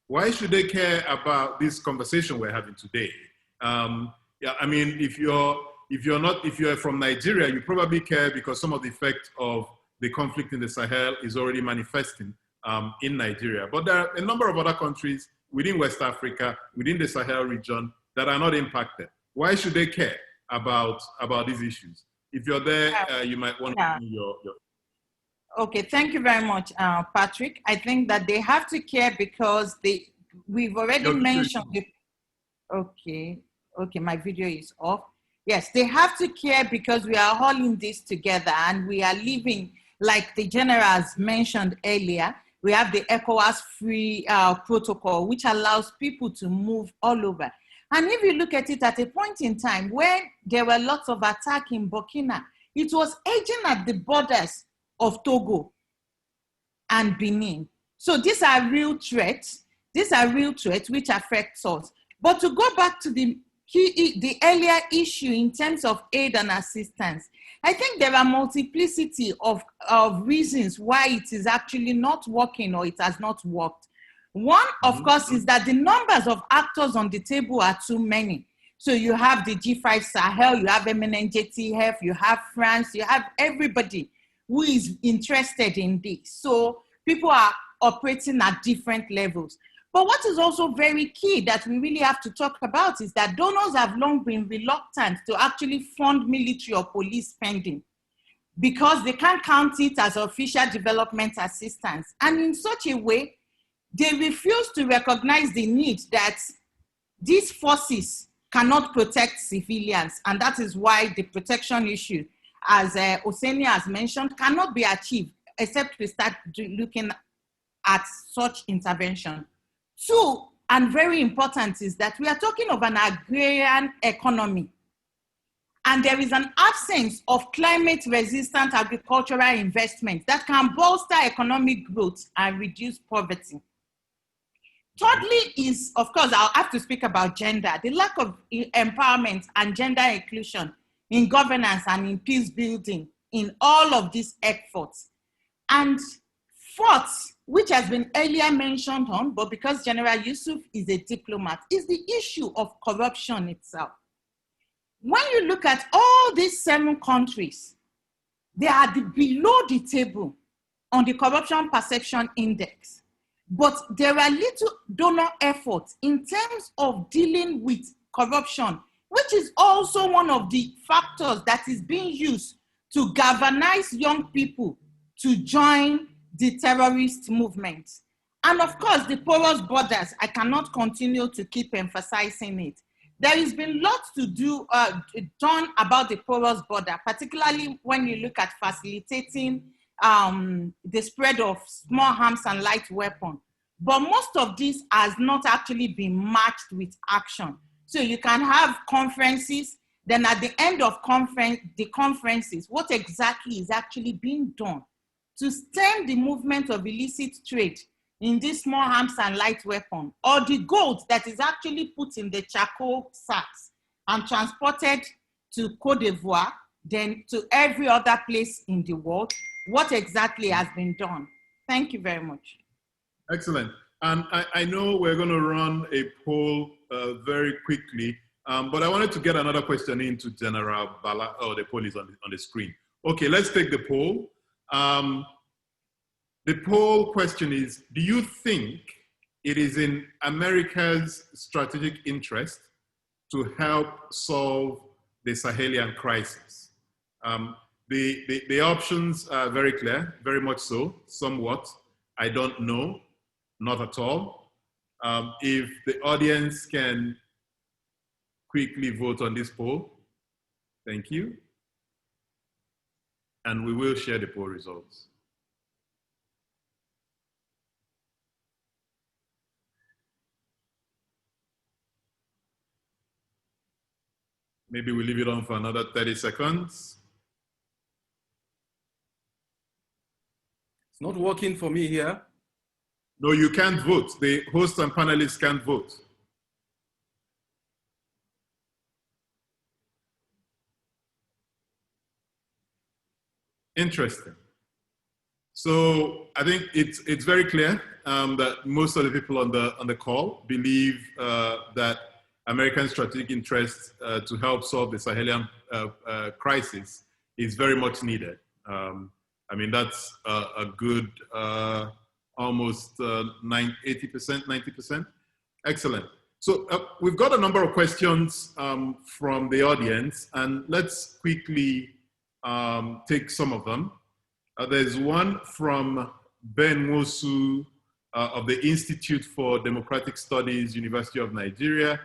Why should they care about this conversation we're having today? Yeah, I mean, if you're from Nigeria, you probably care because some of the effect of the conflict in the Sahel is already manifesting in Nigeria. But there are a number of other countries within West Africa, within the Sahel region, that are not impacted. Why should they care about these issues? If you're there, you might want to your. Okay, thank you very much, Patrick. I think that they have to care because we've already mentioned it. Okay, my video is off. Yes, they have to care because we are all in this together and we are living, like the generals mentioned earlier, we have the ECOWAS free protocol, which allows people to move all over. And if you look at it at a point in time when there were lots of attacks in Burkina, it was edging at the borders of Togo and Benin. So these are real threats. These are real threats which affect us. But to go back to the earlier issue in terms of aid and assistance, I think there are multiplicity of reasons why it is actually not working or it has not worked. One, of course, is that the numbers of actors on the table are too many. So you have the G5 Sahel, you have MNJTF, you have France, you have everybody who is interested in this. So people are operating at different levels. But what is also very key that we really have to talk about is that donors have long been reluctant to actually fund military or police spending because they can't count it as official development assistance. And in such a way, they refuse to recognize the need that these forces cannot protect civilians. And that is why the protection issue, as Hussaini has mentioned, cannot be achieved except we start looking at such intervention. Two, and very important, is that we are talking of an agrarian economy. And there is an absence of climate-resistant agricultural investment that can bolster economic growth and reduce poverty. Thirdly is, of course, I'll have to speak about gender, the lack of empowerment and gender inclusion in governance and in peace building in all of these efforts. And fourth, which has been earlier mentioned on, but because General Yusuf is a diplomat, is the issue of corruption itself. When you look at all these 7 countries, they are below the table on the corruption perception index. But there are little donor efforts in terms of dealing with corruption, which is also one of the factors that is being used to galvanize young people to join the terrorist movement. And of course, the porous borders, I cannot continue to keep emphasizing it. There has been lots to do done about the porous border, particularly when you look at facilitating the spread of small arms and light weapons. But most of this has not actually been matched with action. So you can have conferences, then at the end of the conferences, what exactly is actually being done to stem the movement of illicit trade in these small arms and light weapons, or the gold that is actually put in the charcoal sacks and transported to Côte d'Ivoire, then to every other place in the world? What exactly has been done? Thank you very much. Excellent. And I know we're going to run a poll very quickly, but I wanted to get another question into General Bala. Oh, the poll is on the screen. Okay, let's take the poll. The poll question is, do you think it is in America's strategic interest to help solve the Sahelian crisis? The options are very clear, very much so, somewhat, I don't know, Not at all. If the audience can quickly vote on this poll, thank you. And we will share the poll results. Maybe we leave it on for another 30 seconds. It's not working for me here. No, you can't vote. The host and panelists can't vote. Interesting. So I think it's very clear that most of the people on the call believe that American strategic interest to help solve the Sahelian crisis is very much needed. I mean, that's a good almost 80%, 90%. Excellent. So we've got a number of questions from the audience, and let's quickly take some of them. There's one from Ben Mosu of the Institute for Democratic Studies, University of Nigeria.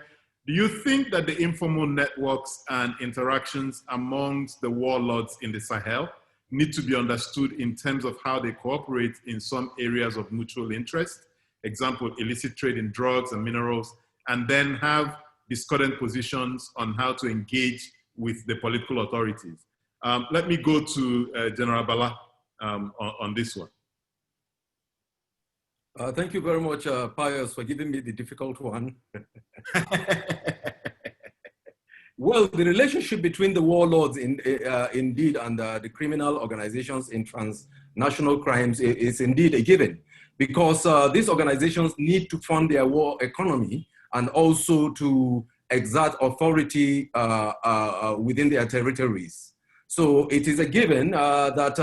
Do you think that the informal networks and interactions amongst the warlords in the Sahel need to be understood in terms of how they cooperate in some areas of mutual interest? Example, illicit trade in drugs and minerals, and then have discordant positions on how to engage with the political authorities. Let me go to General Bala on this one. Thank you very much, Pius, for giving me the difficult one. Well, the relationship between the warlords indeed and the criminal organizations in transnational crimes is indeed a given, because these organizations need to fund their war economy and also to exert authority within their territories. So it is a given that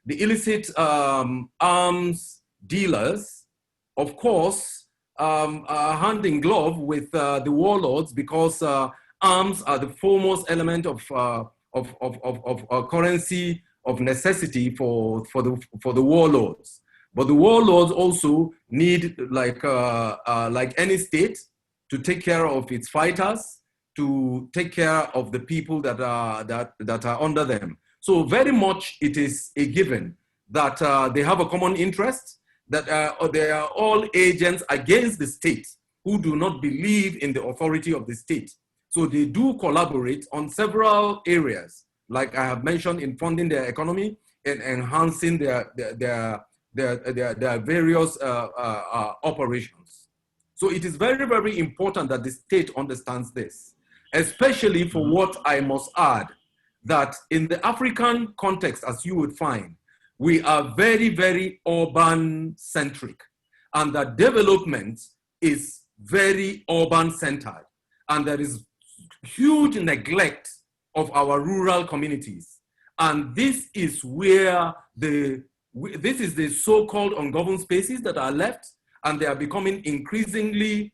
the illicit arms dealers, of course, are hand in glove with the warlords, because arms are the foremost element of currency of necessity for the warlords. But the warlords also need, like any state, to take care of its fighters, to take care of the people that are under them. So very much it is a given that they have a common interest, that they are all agents against the state who do not believe in the authority of the state. So they do collaborate on several areas, like I have mentioned, in funding their economy and enhancing their various operations. So it is very, very important that the state understands this, especially for what I must add, that in the African context, as you would find, we are very, very urban-centric, and that development is very urban-centered, and there is huge neglect of our rural communities. And this is where this is the so-called ungoverned spaces that are left, and they are becoming increasingly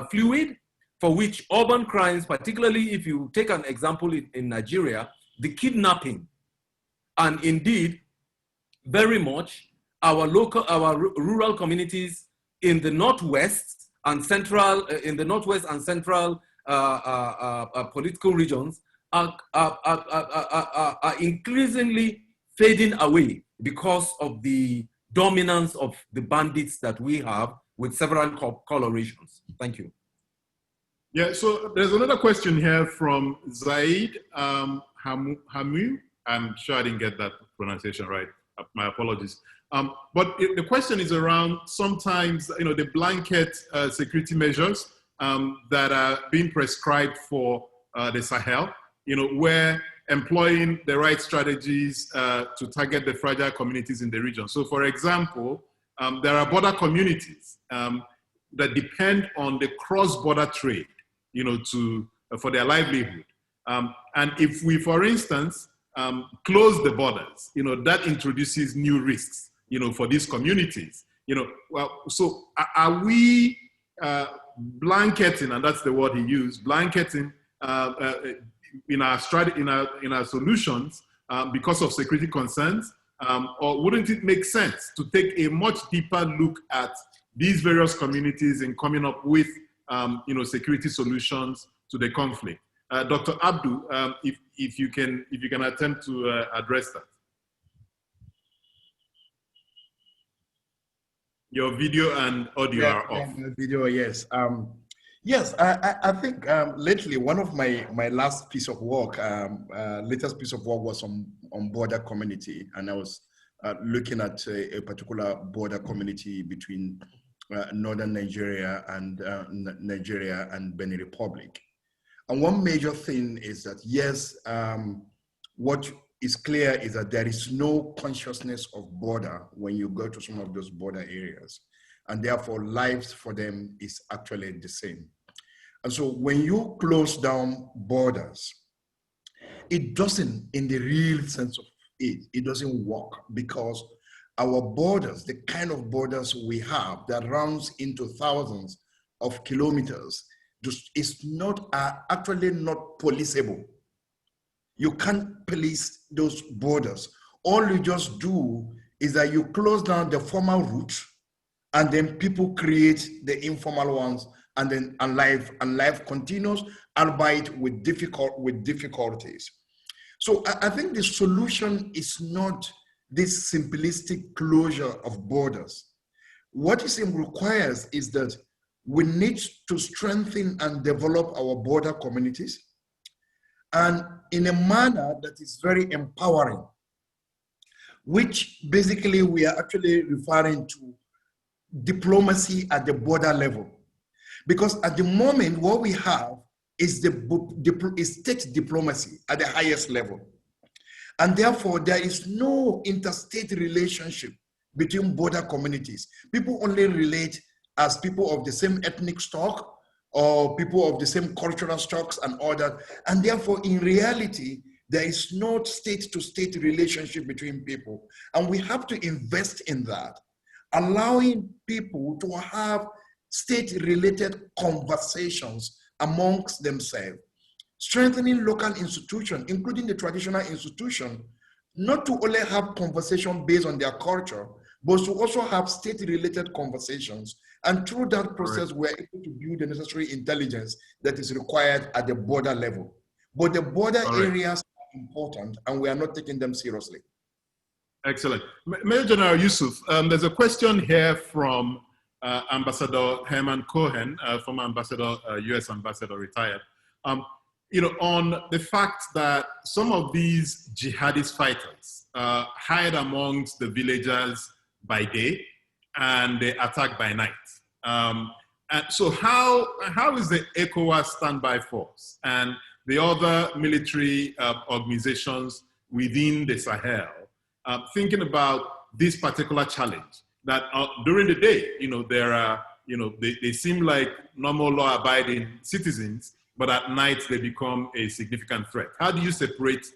fluid, for which urban crimes, particularly if you take an example in Nigeria, the kidnapping, and indeed, very much our rural communities in the northwest and central, political regions are increasingly fading away because of the dominance of the bandits that we have with several colorations. Thank you. Yeah, so there's another question here from Zaid Hamu. I'm sure I didn't get that pronunciation right. My apologies. But the question is around sometimes, the blanket security measures that are being prescribed for the Sahel, where employing the right strategies to target the fragile communities in the region. So for example, there are border communities that depend on the cross-border trade, for their livelihood. And if we, for instance, close the borders, that introduces new risks, for these communities. So are we blanketing, and that's the word he used, blanketing in our solutions because of security concerns, or wouldn't it make sense to take a much deeper look at these various communities in coming up with security solutions to the conflict. Dr. Abdu, if you can attempt to address that. Your video and audio are off. Video, yes. Yes, I think lately one of my last piece of work, latest piece of work was on border community, and I was looking at a particular border community between northern Nigeria and Benin Republic. And one major thing is that, yes, what is clear is that there is no consciousness of border when you go to some of those border areas. And therefore, lives for them is actually the same. And so when you close down borders, it doesn't, in the real sense of it doesn't work, because our borders, the kind of borders we have that runs into thousands of kilometers, is not actually not policeable. You can't police those borders. All you just do is that you close down the formal route, and then people create the informal ones, and then life continues, albeit with difficulties. So I think the solution is not this simplistic closure of borders. What it requires is that we need to strengthen and develop our border communities, and in a manner that is very empowering, which basically we are actually referring to diplomacy at the border level. Because at the moment, what we have is state diplomacy at the highest level. And therefore, there is no interstate relationship between border communities. People only relate as people of the same ethnic stock or people of the same cultural stocks and all that. And therefore, in reality, there is no state-to-state relationship between people. And we have to invest in that, allowing people to have state-related conversations amongst themselves, strengthening local institutions, including the traditional institution, not to only have conversation based on their culture, but to also have state-related conversations. And through that process, we're able to build the necessary intelligence that is required at the border level. But the border areas are important, and we are not taking them seriously. Excellent. Major General Yusuf, there's a question here from Ambassador Herman Cohen, former ambassador, US ambassador, retired. On the fact that some of these jihadist fighters hide amongst the villagers by day and they attack by night. And so how is the ECOWAS standby force and the other military organizations within the Sahel thinking about this particular challenge? That during the day, there are, they seem like normal law-abiding citizens, but at night they become a significant threat. How do you separate,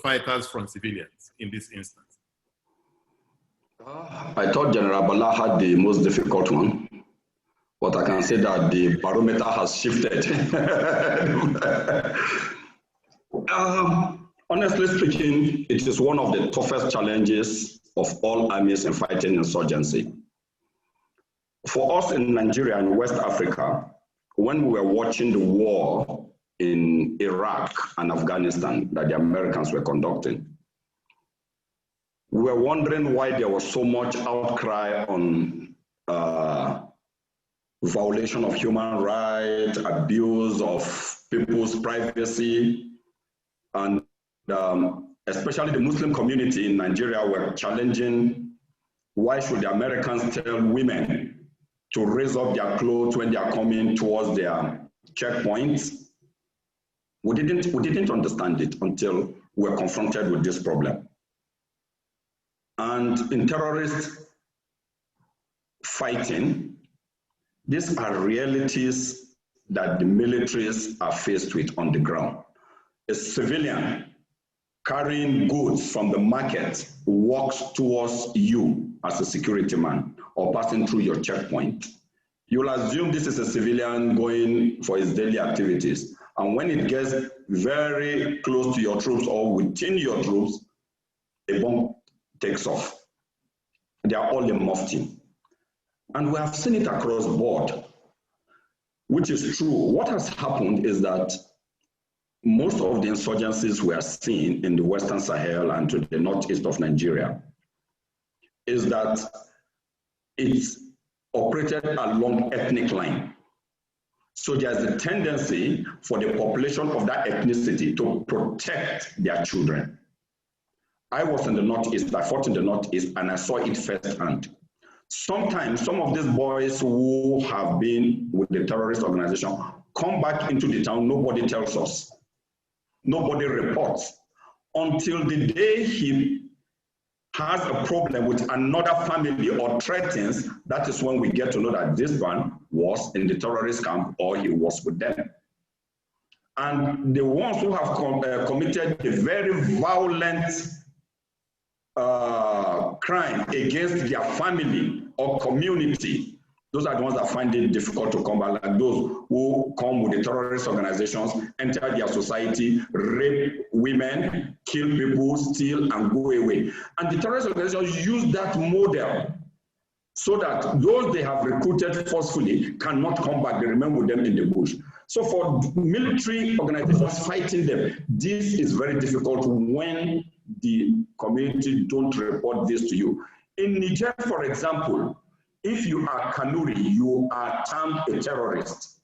fighters from civilians in this instance? I thought General Bala had the most difficult one, but I can say that the barometer has shifted. Honestly speaking, it is one of the toughest challenges of all armies in fighting insurgency. For us in Nigeria and West Africa, when we were watching the war in Iraq and Afghanistan that the Americans were conducting, we were wondering why there was so much outcry on violation of human rights, abuse of people's privacy, and especially the Muslim community in Nigeria were challenging, why should the Americans tell women to raise up their clothes when they are coming towards their checkpoints? We didn't understand it until we were confronted with this problem. And in terrorist fighting, these are realities that the militaries are faced with on the ground. A civilian carrying goods from the market walks towards you as a security man or passing through your checkpoint. You'll assume this is a civilian going for his daily activities. And when it gets very close to your troops or within your troops, a bomb takes off. They are all in mufti. And we have seen it across the board, which is true. What has happened is that most of the insurgencies we are seeing in the Western Sahel and to the northeast of Nigeria is that it's operated along ethnic line. So there's a tendency for the population of that ethnicity to protect their children. I was in the Northeast, I fought in the Northeast, and I saw it firsthand. Sometimes some of these boys who have been with the terrorist organization come back into the town, nobody tells us. Nobody reports until the day he has a problem with another family or threatens. That is when we get to know that this man was in the terrorist camp or he was with them. And the ones who have committed a very violent crime against their family or community, those are the ones that find it difficult to come back, like those who come with the terrorist organizations, enter their society, rape women, kill people, steal, and go away. And the terrorist organizations use that model so that those they have recruited forcefully cannot come back. They remain with them in the bush. So for military organizations fighting them, this is very difficult when the community don't report this to you. In Niger, for example, if you are Kanuri, you are termed a terrorist.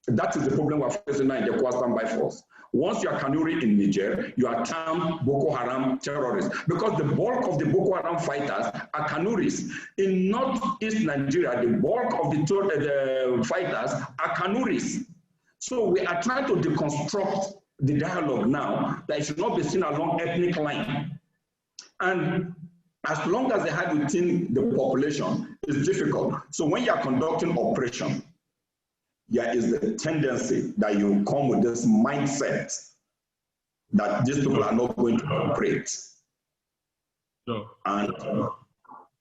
That is the problem we're facing now in the Kwa Standby Force. Once you are Kanuri in Niger, you are termed Boko Haram terrorists because the bulk of the Boko Haram fighters are Kanuris. In northeast Nigeria, the bulk of the fighters are Kanuris. So we are trying to deconstruct the dialogue now that it should not be seen along ethnic line. And as long as they hide within the population, it's difficult. So when you are conducting operation, there is the tendency that you come with this mindset that these people are not going to operate. No. And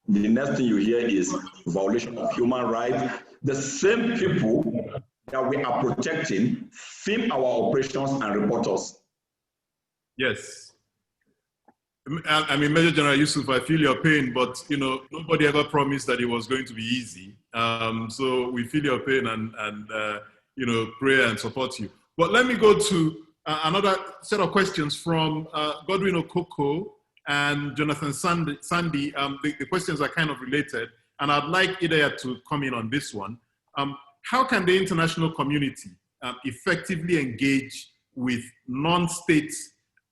the next thing you hear is violation of human rights. The same people that we are protecting film our operations and report us. Yes. I mean, Major General Yusuf, I feel your pain, but you know, nobody ever promised that it was going to be easy. So we feel your pain and you know, pray and support you. But let me go to another set of questions from Godwin Okoko and Jonathan Sandy. The questions are kind of related, and I'd like Idayat to come in on this one. How can the international community effectively engage with non-state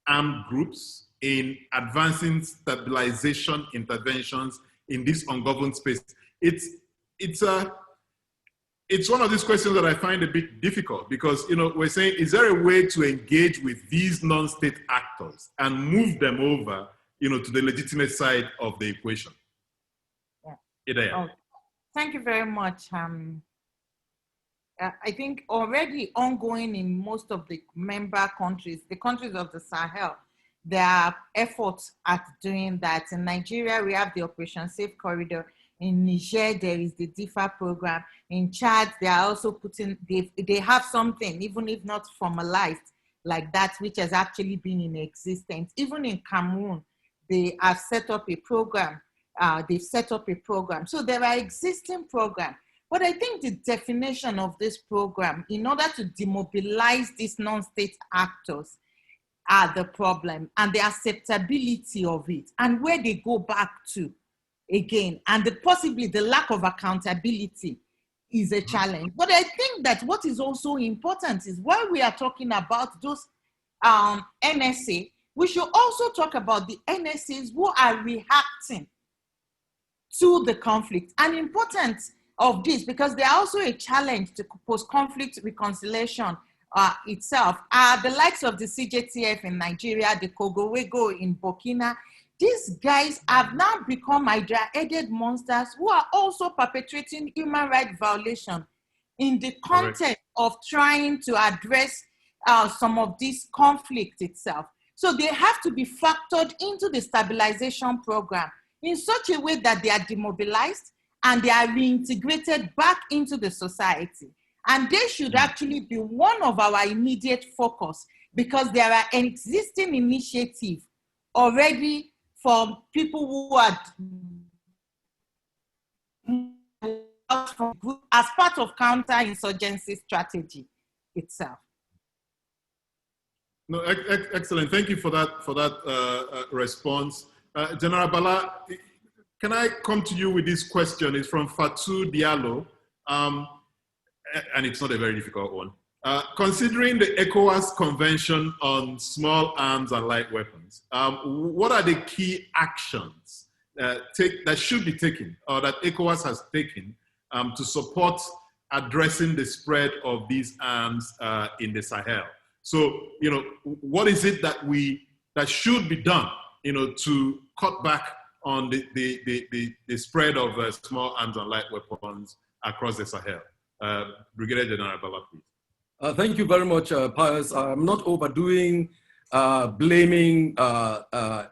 armed groups in advancing stabilization interventions in this ungoverned space? It's one of these questions that I find a bit difficult because, you know, we're saying, is there a way to engage with these non-state actors and move them over, you know, to the legitimate side of the equation? Yeah. Oh, thank you very much. I think already ongoing in most of the member countries, the countries of the Sahel, there are efforts at doing that. In Nigeria, we have the Operation Safe Corridor. In Niger, there is the DIFA program. In Chad, they are also putting, they have something, even if not formalized, like that, which has actually been in existence. Even in Cameroon, they have set up a program. They've set up a program. So there are existing programs. But I think the definition of this program, in order to demobilize these non-state actors, are the problem, and the acceptability of it, and where they go back to again, and possibly the lack of accountability is a challenge. But I think that what is also important is while we are talking about those NSA, we should also talk about the NSAs who are reacting to the conflict. And important of this, because they are also a challenge to post-conflict reconciliation itself, are the likes of the CJTF in Nigeria, the Kogowego in Burkina. These guys have now become hydra-headed monsters who are also perpetrating human rights violation in the context of trying to address some of this conflict itself. So they have to be factored into the stabilization program in such a way that they are demobilized and they are reintegrated back into the society. And they should actually be one of our immediate focus because there are existing initiatives already for people who are as part of counterinsurgency strategy itself. No, excellent. Thank you for that response. General Bala, can I come to you with this question? It's from Fatou Diallo, and it's not a very difficult one. Considering the ECOWAS Convention on Small Arms and Light Weapons, what are the key actions that should be taken, or that ECOWAS has taken, to support addressing the spread of these arms in the Sahel? So, what is it that should be done, to cut back on the spread of small arms and light weapons across the Sahel? Brigadier General Bala, please. Thank you very much, Pius. I'm not overdoing blaming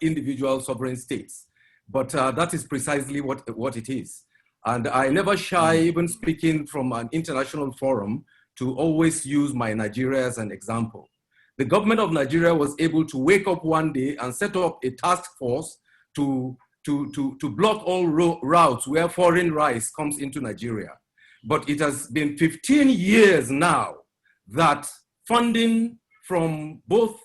individual sovereign states, but that is precisely what it is. And I never shy, even speaking from an international forum, to always use my Nigeria as an example. The government of Nigeria was able to wake up one day and set up a task force to block all routes where foreign rice comes into Nigeria. But it has been 15 years now that funding from both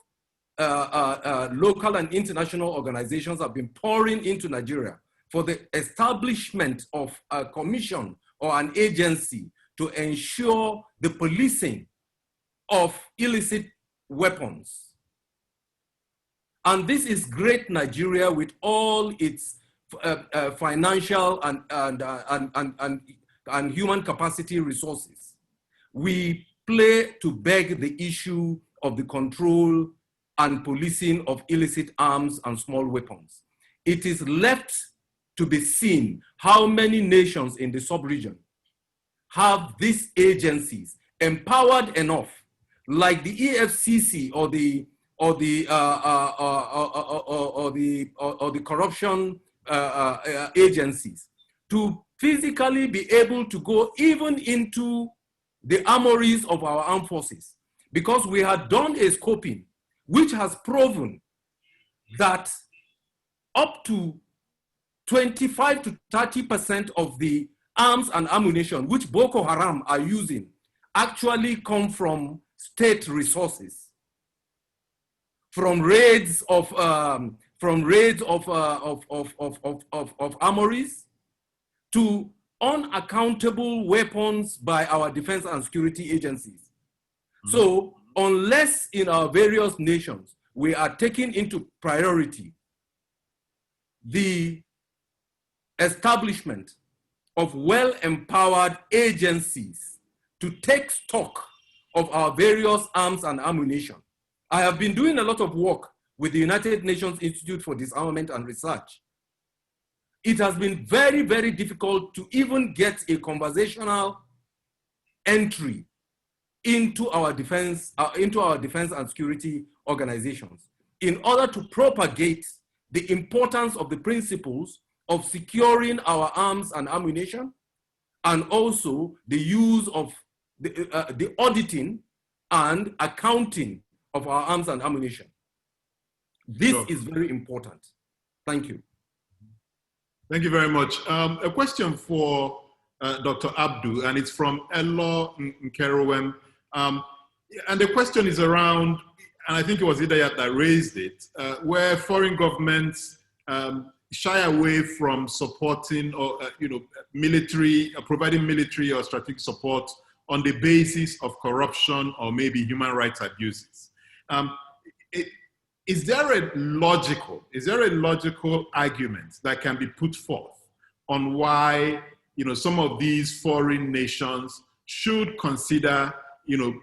local and international organizations have been pouring into Nigeria for the establishment of a commission or an agency to ensure the policing of illicit weapons. And this is great Nigeria with all its financial and human capacity resources. We play to beg the issue of the control and policing of illicit arms and small weapons. It is left to be seen how many nations in the sub-region have these agencies empowered enough, like the EFCC or the corruption agencies, to physically be able to go even into the armories of our armed forces, because we had done a scoping which has proven that up to 25 to 30% of the arms and ammunition which Boko Haram are using actually come from state resources, from raids of armories to unaccountable weapons by our defense and security agencies. So unless in our various nations we are taking into priority the establishment of well-empowered agencies to take stock of our various arms and ammunition. I have been doing a lot of work with the United Nations Institute for Disarmament and Research. It has been very, very difficult to even get a conversational entry into our defense and security organizations in order to propagate the importance of the principles of securing our arms and ammunition, and also the use of the auditing and accounting of our arms and ammunition. This is very important. Thank you. Thank you very much. A question for Dr. Abdu, and it's from Elo Nkerowem. And the question is around, and I think it was Idayat that raised it, where foreign governments shy away from supporting or providing military or strategic support on the basis of corruption or maybe human rights abuses. Is there a logical argument that can be put forth on why some of these foreign nations should consider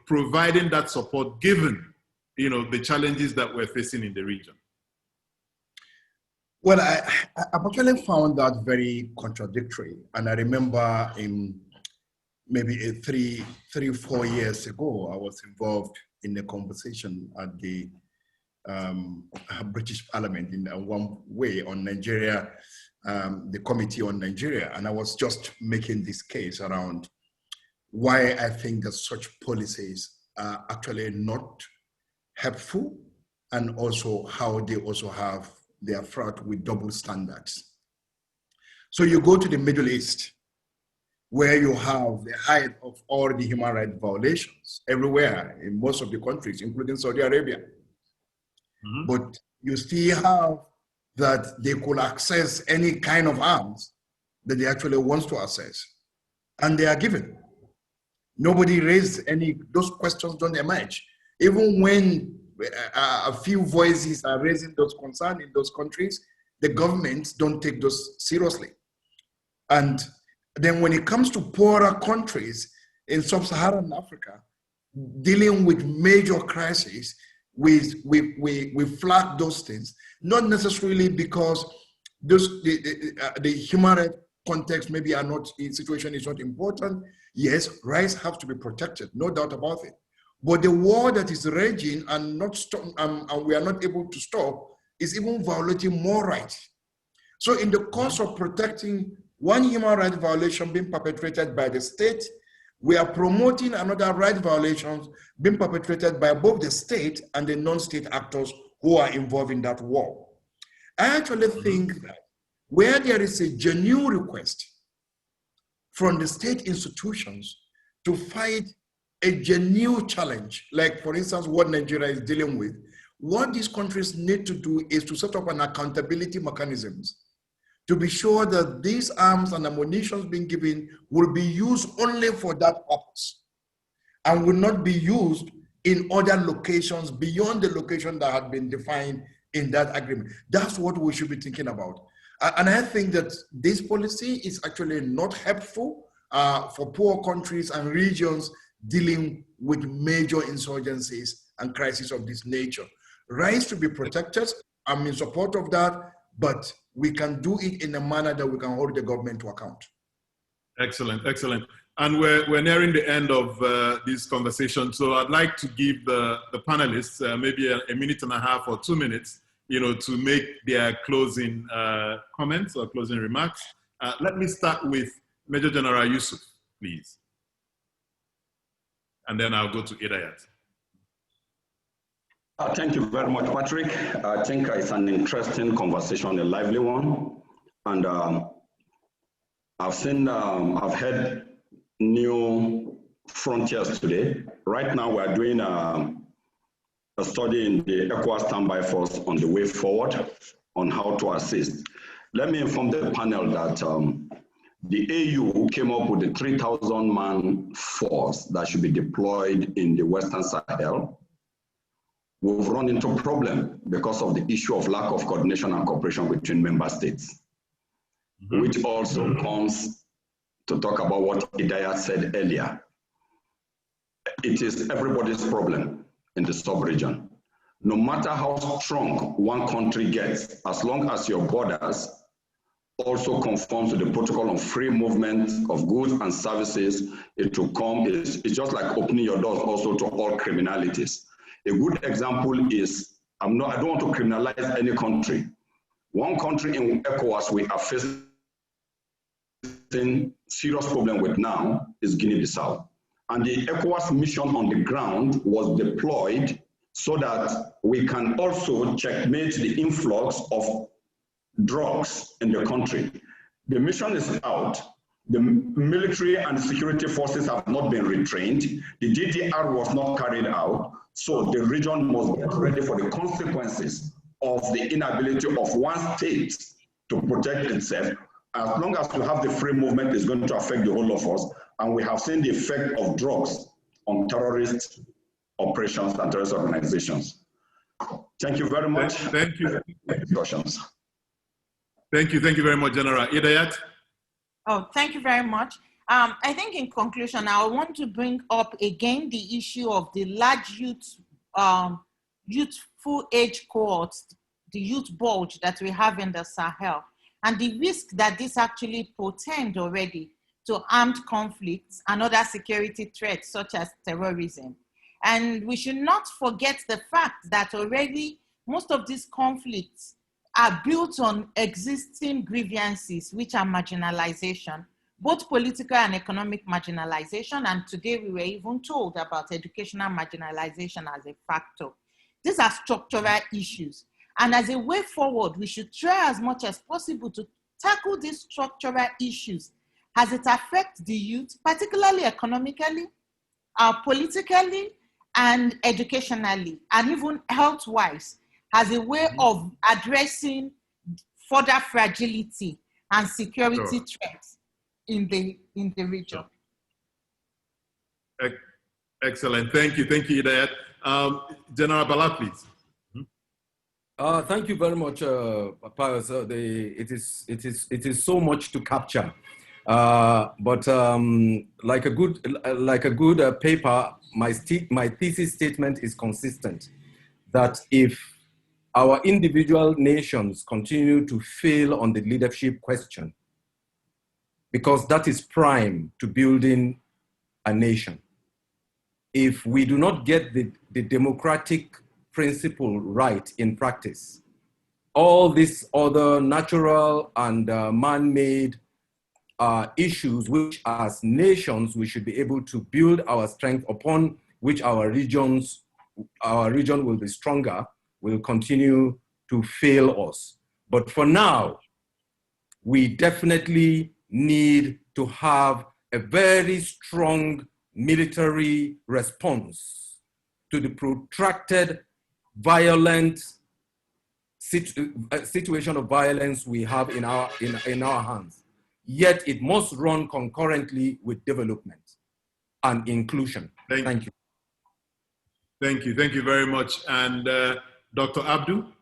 providing that support given the challenges that we're facing in the region? Well, I've actually found that very contradictory. And I remember in maybe 4 years ago, I was involved in a conversation at the British Parliament in one way on Nigeria, the Committee on Nigeria. And I was just making this case around why I think that such policies are actually not helpful, and also how they also they are fraught with double standards. So you go to the Middle East, where you have the height of all the human rights violations everywhere in most of the countries, including Saudi Arabia. But you still have that they could access any kind of arms that they actually want to access. And they are given. Nobody raised any, those questions don't emerge. Even when a few voices are raising those concerns in those countries, the governments don't take those seriously. And then when it comes to poorer countries in sub-Saharan Africa, dealing with major crises, we flag those things, not necessarily because those, the human rights context maybe are not, situation is not important. Yes, rights have to be protected, no doubt about it. But the war that is raging and not stop, and we are not able to stop is even violating more rights. So in the course of protecting one human rights violation being perpetrated by the state, we are promoting another right violations being perpetrated by both the state and the non-state actors who are involved in that war. I actually think that where there is a genuine request from the state institutions to fight a genuine challenge, like for instance, what Nigeria is dealing with, what these countries need to do is to set up an accountability mechanisms to be sure that these arms and ammunition being given will be used only for that purpose and will not be used in other locations beyond the location that had been defined in that agreement. That's what we should be thinking about. And I think that this policy is actually not helpful for poor countries and regions dealing with major insurgencies and crises of this nature. Rights to be protected, I'm in support of that, but we can do it in a manner that we can hold the government to account. Excellent, excellent. And we're nearing the end of this conversation, so I'd like to give the panelists maybe a minute and a half or 2 minutes, to make their closing comments or closing remarks. Let me start with Major General Yusuf, please. And then I'll go to Idayat. Thank you very much, Patrick. I think it's an interesting conversation, a lively one. And I've heard new frontiers today. Right now, we're doing a study in the ECOWAS Standby Force on the way forward on how to assist. Let me inform the panel that the AU came up with the 3,000-man force that should be deployed in the Western Sahel. We've run into a problem because of the issue of lack of coordination and cooperation between member states, which also comes to talk about what Idayat said earlier. It is everybody's problem in the sub-region. No matter how strong one country gets, as long as your borders also conform to the protocol on free movement of goods and services, it will come. It's just like opening your doors also to all criminalities. A good example is, I don't want to criminalize any country. One country in ECOWAS we are facing serious problem with now is Guinea-Bissau. And the ECOWAS mission on the ground was deployed so that we can also checkmate the influx of drugs in the country. The mission is out. The military and security forces have not been retrained. The DDR was not carried out. So the region must get ready for the consequences of the inability of one state to protect itself. As long as we have the free movement, it's going to affect the whole of us. And we have seen the effect of drugs on terrorist operations and terrorist organizations. Thank you very much. Thank you. Discussions. Thank you very much, General. Idayat? Oh, thank you very much. I think in conclusion, I want to bring up again the issue of the large youthful age cohorts, the youth bulge that we have in the Sahel, and the risk that this actually portends already to armed conflicts and other security threats such as terrorism. And we should not forget the fact that already most of these conflicts are built on existing grievances, which are marginalization, both political and economic marginalization. And today we were even told about educational marginalization as a factor. These are structural issues. And as a way forward, we should try as much as possible to tackle these structural issues as it affects the youth, particularly economically, politically, and educationally, and even health-wise, as a way of addressing further fragility and security threats in the region. Excellent. Thank you, Idayat. General Bala, please. Thank you very much, Pius. It is so much to capture, but like a good paper, my thesis statement is consistent that if our individual nations continue to fail on the leadership question, because that is prime to building a nation. If we do not get the democratic principle right in practice, all these other natural and man-made issues, which as nations we should be able to build our strength upon, which our region will be stronger, will continue to fail us. But for now, we definitely need to have a very strong military response to the protracted violent situation of violence we have in our hands. Yet it must run concurrently with development and inclusion. Thank you. Thank you very much. And Dr. Abdu?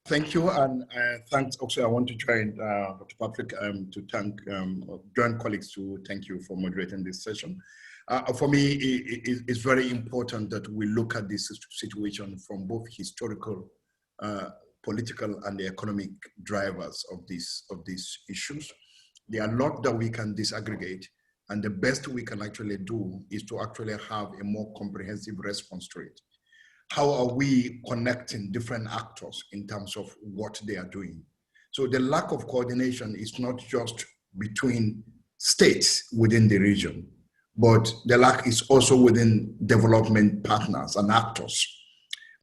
Thank you, and thanks. Also, I want to join Dr. Patrick to thank join colleagues to thank you for moderating this session. For me, it's very important that we look at this situation from both historical, political, and the economic drivers of these issues. There are a lot that we can disaggregate, and the best we can actually do is to actually have a more comprehensive response to it. How are we connecting different actors in terms of what they are doing? So the lack of coordination is not just between states within the region, but the lack is also within development partners and actors.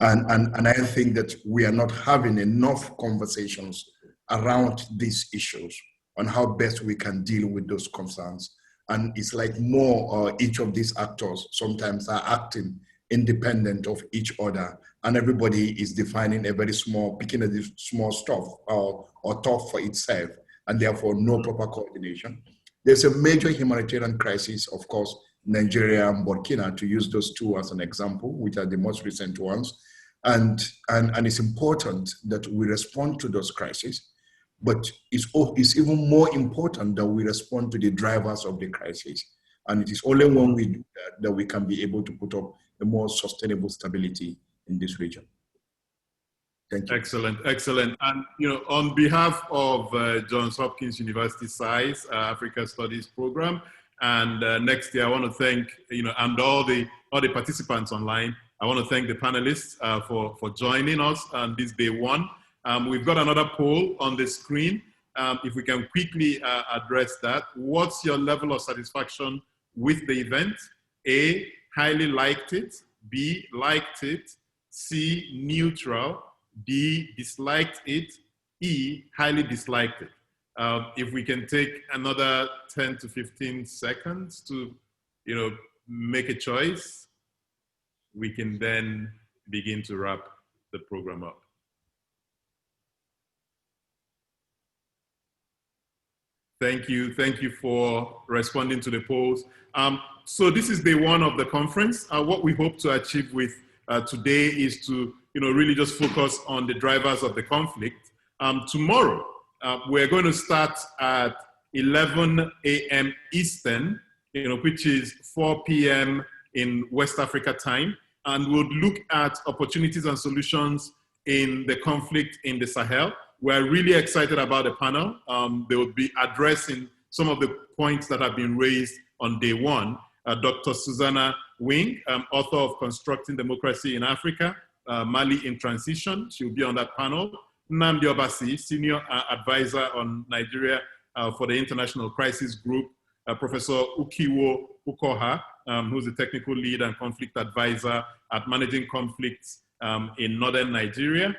And I think that we are not having enough conversations around these issues on how best we can deal with those concerns. And it's like more each of these actors sometimes are acting independent of each other, and everybody is defining a very small, picking a small stuff or top for itself, and therefore no proper coordination. There's a major humanitarian crisis, of course, Nigeria and Burkina, to use those two as an example, which are the most recent ones. And it's important that we respond to those crises, but it's even more important that we respond to the drivers of the crisis. And it is only when we do that we can be able to put up a more sustainable stability in this region. Thank you. Excellent. And on behalf of Johns Hopkins University SAIS Africa Studies Program and NexTier, I want to thank and all the participants online. I want to thank the panelists for joining us on this day one. We've got another poll on the screen. If we can quickly address that. What's your level of satisfaction with the event? A, highly liked it. B, liked it. C, neutral. D, disliked it. E, highly disliked it. If we can take another 10 to 15 seconds to, make a choice, we can then begin to wrap the program up. Thank you for responding to the polls. So this is day one of the conference. What we hope to achieve with today is to really just focus on the drivers of the conflict. Tomorrow, we're going to start at 11 a.m. Eastern, which is 4 p.m. in West Africa time, and we'll look at opportunities and solutions in the conflict in the Sahel. We're really excited about the panel. They will be addressing some of the points that have been raised on day one. Dr. Susanna Wing, author of Constructing Democracy in Africa, Mali in Transition. She'll be on that panel. Nnamdi Obasi, Senior Advisor on Nigeria for the International Crisis Group. Professor Ukiwo Ukoha, who's the Technical Lead and Conflict Advisor at Managing Conflicts in Northern Nigeria.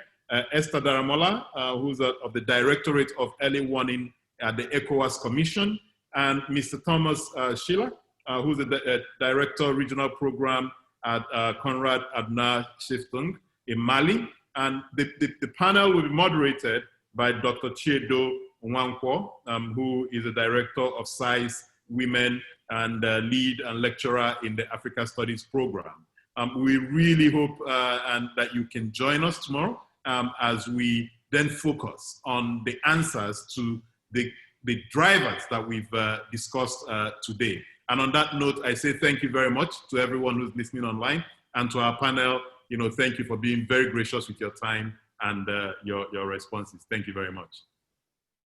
Esther Daramola, who's of the Directorate of Early Warning at the ECOWAS Commission, and Mr. Thomas Schiller, who's the Director Regional Program at Konrad Adenauer Stiftung in Mali. And the panel will be moderated by Dr. Chiedo Nwankwo, who is the Director of SAIS Women and lead and lecturer in the Africa Studies program. We really hope that you can join us tomorrow as we then focus on the answers to the drivers that we've discussed today. And on that note, I say thank you very much to everyone who's listening online, and to our panel, thank you for being very gracious with your time and your responses. Thank you very much.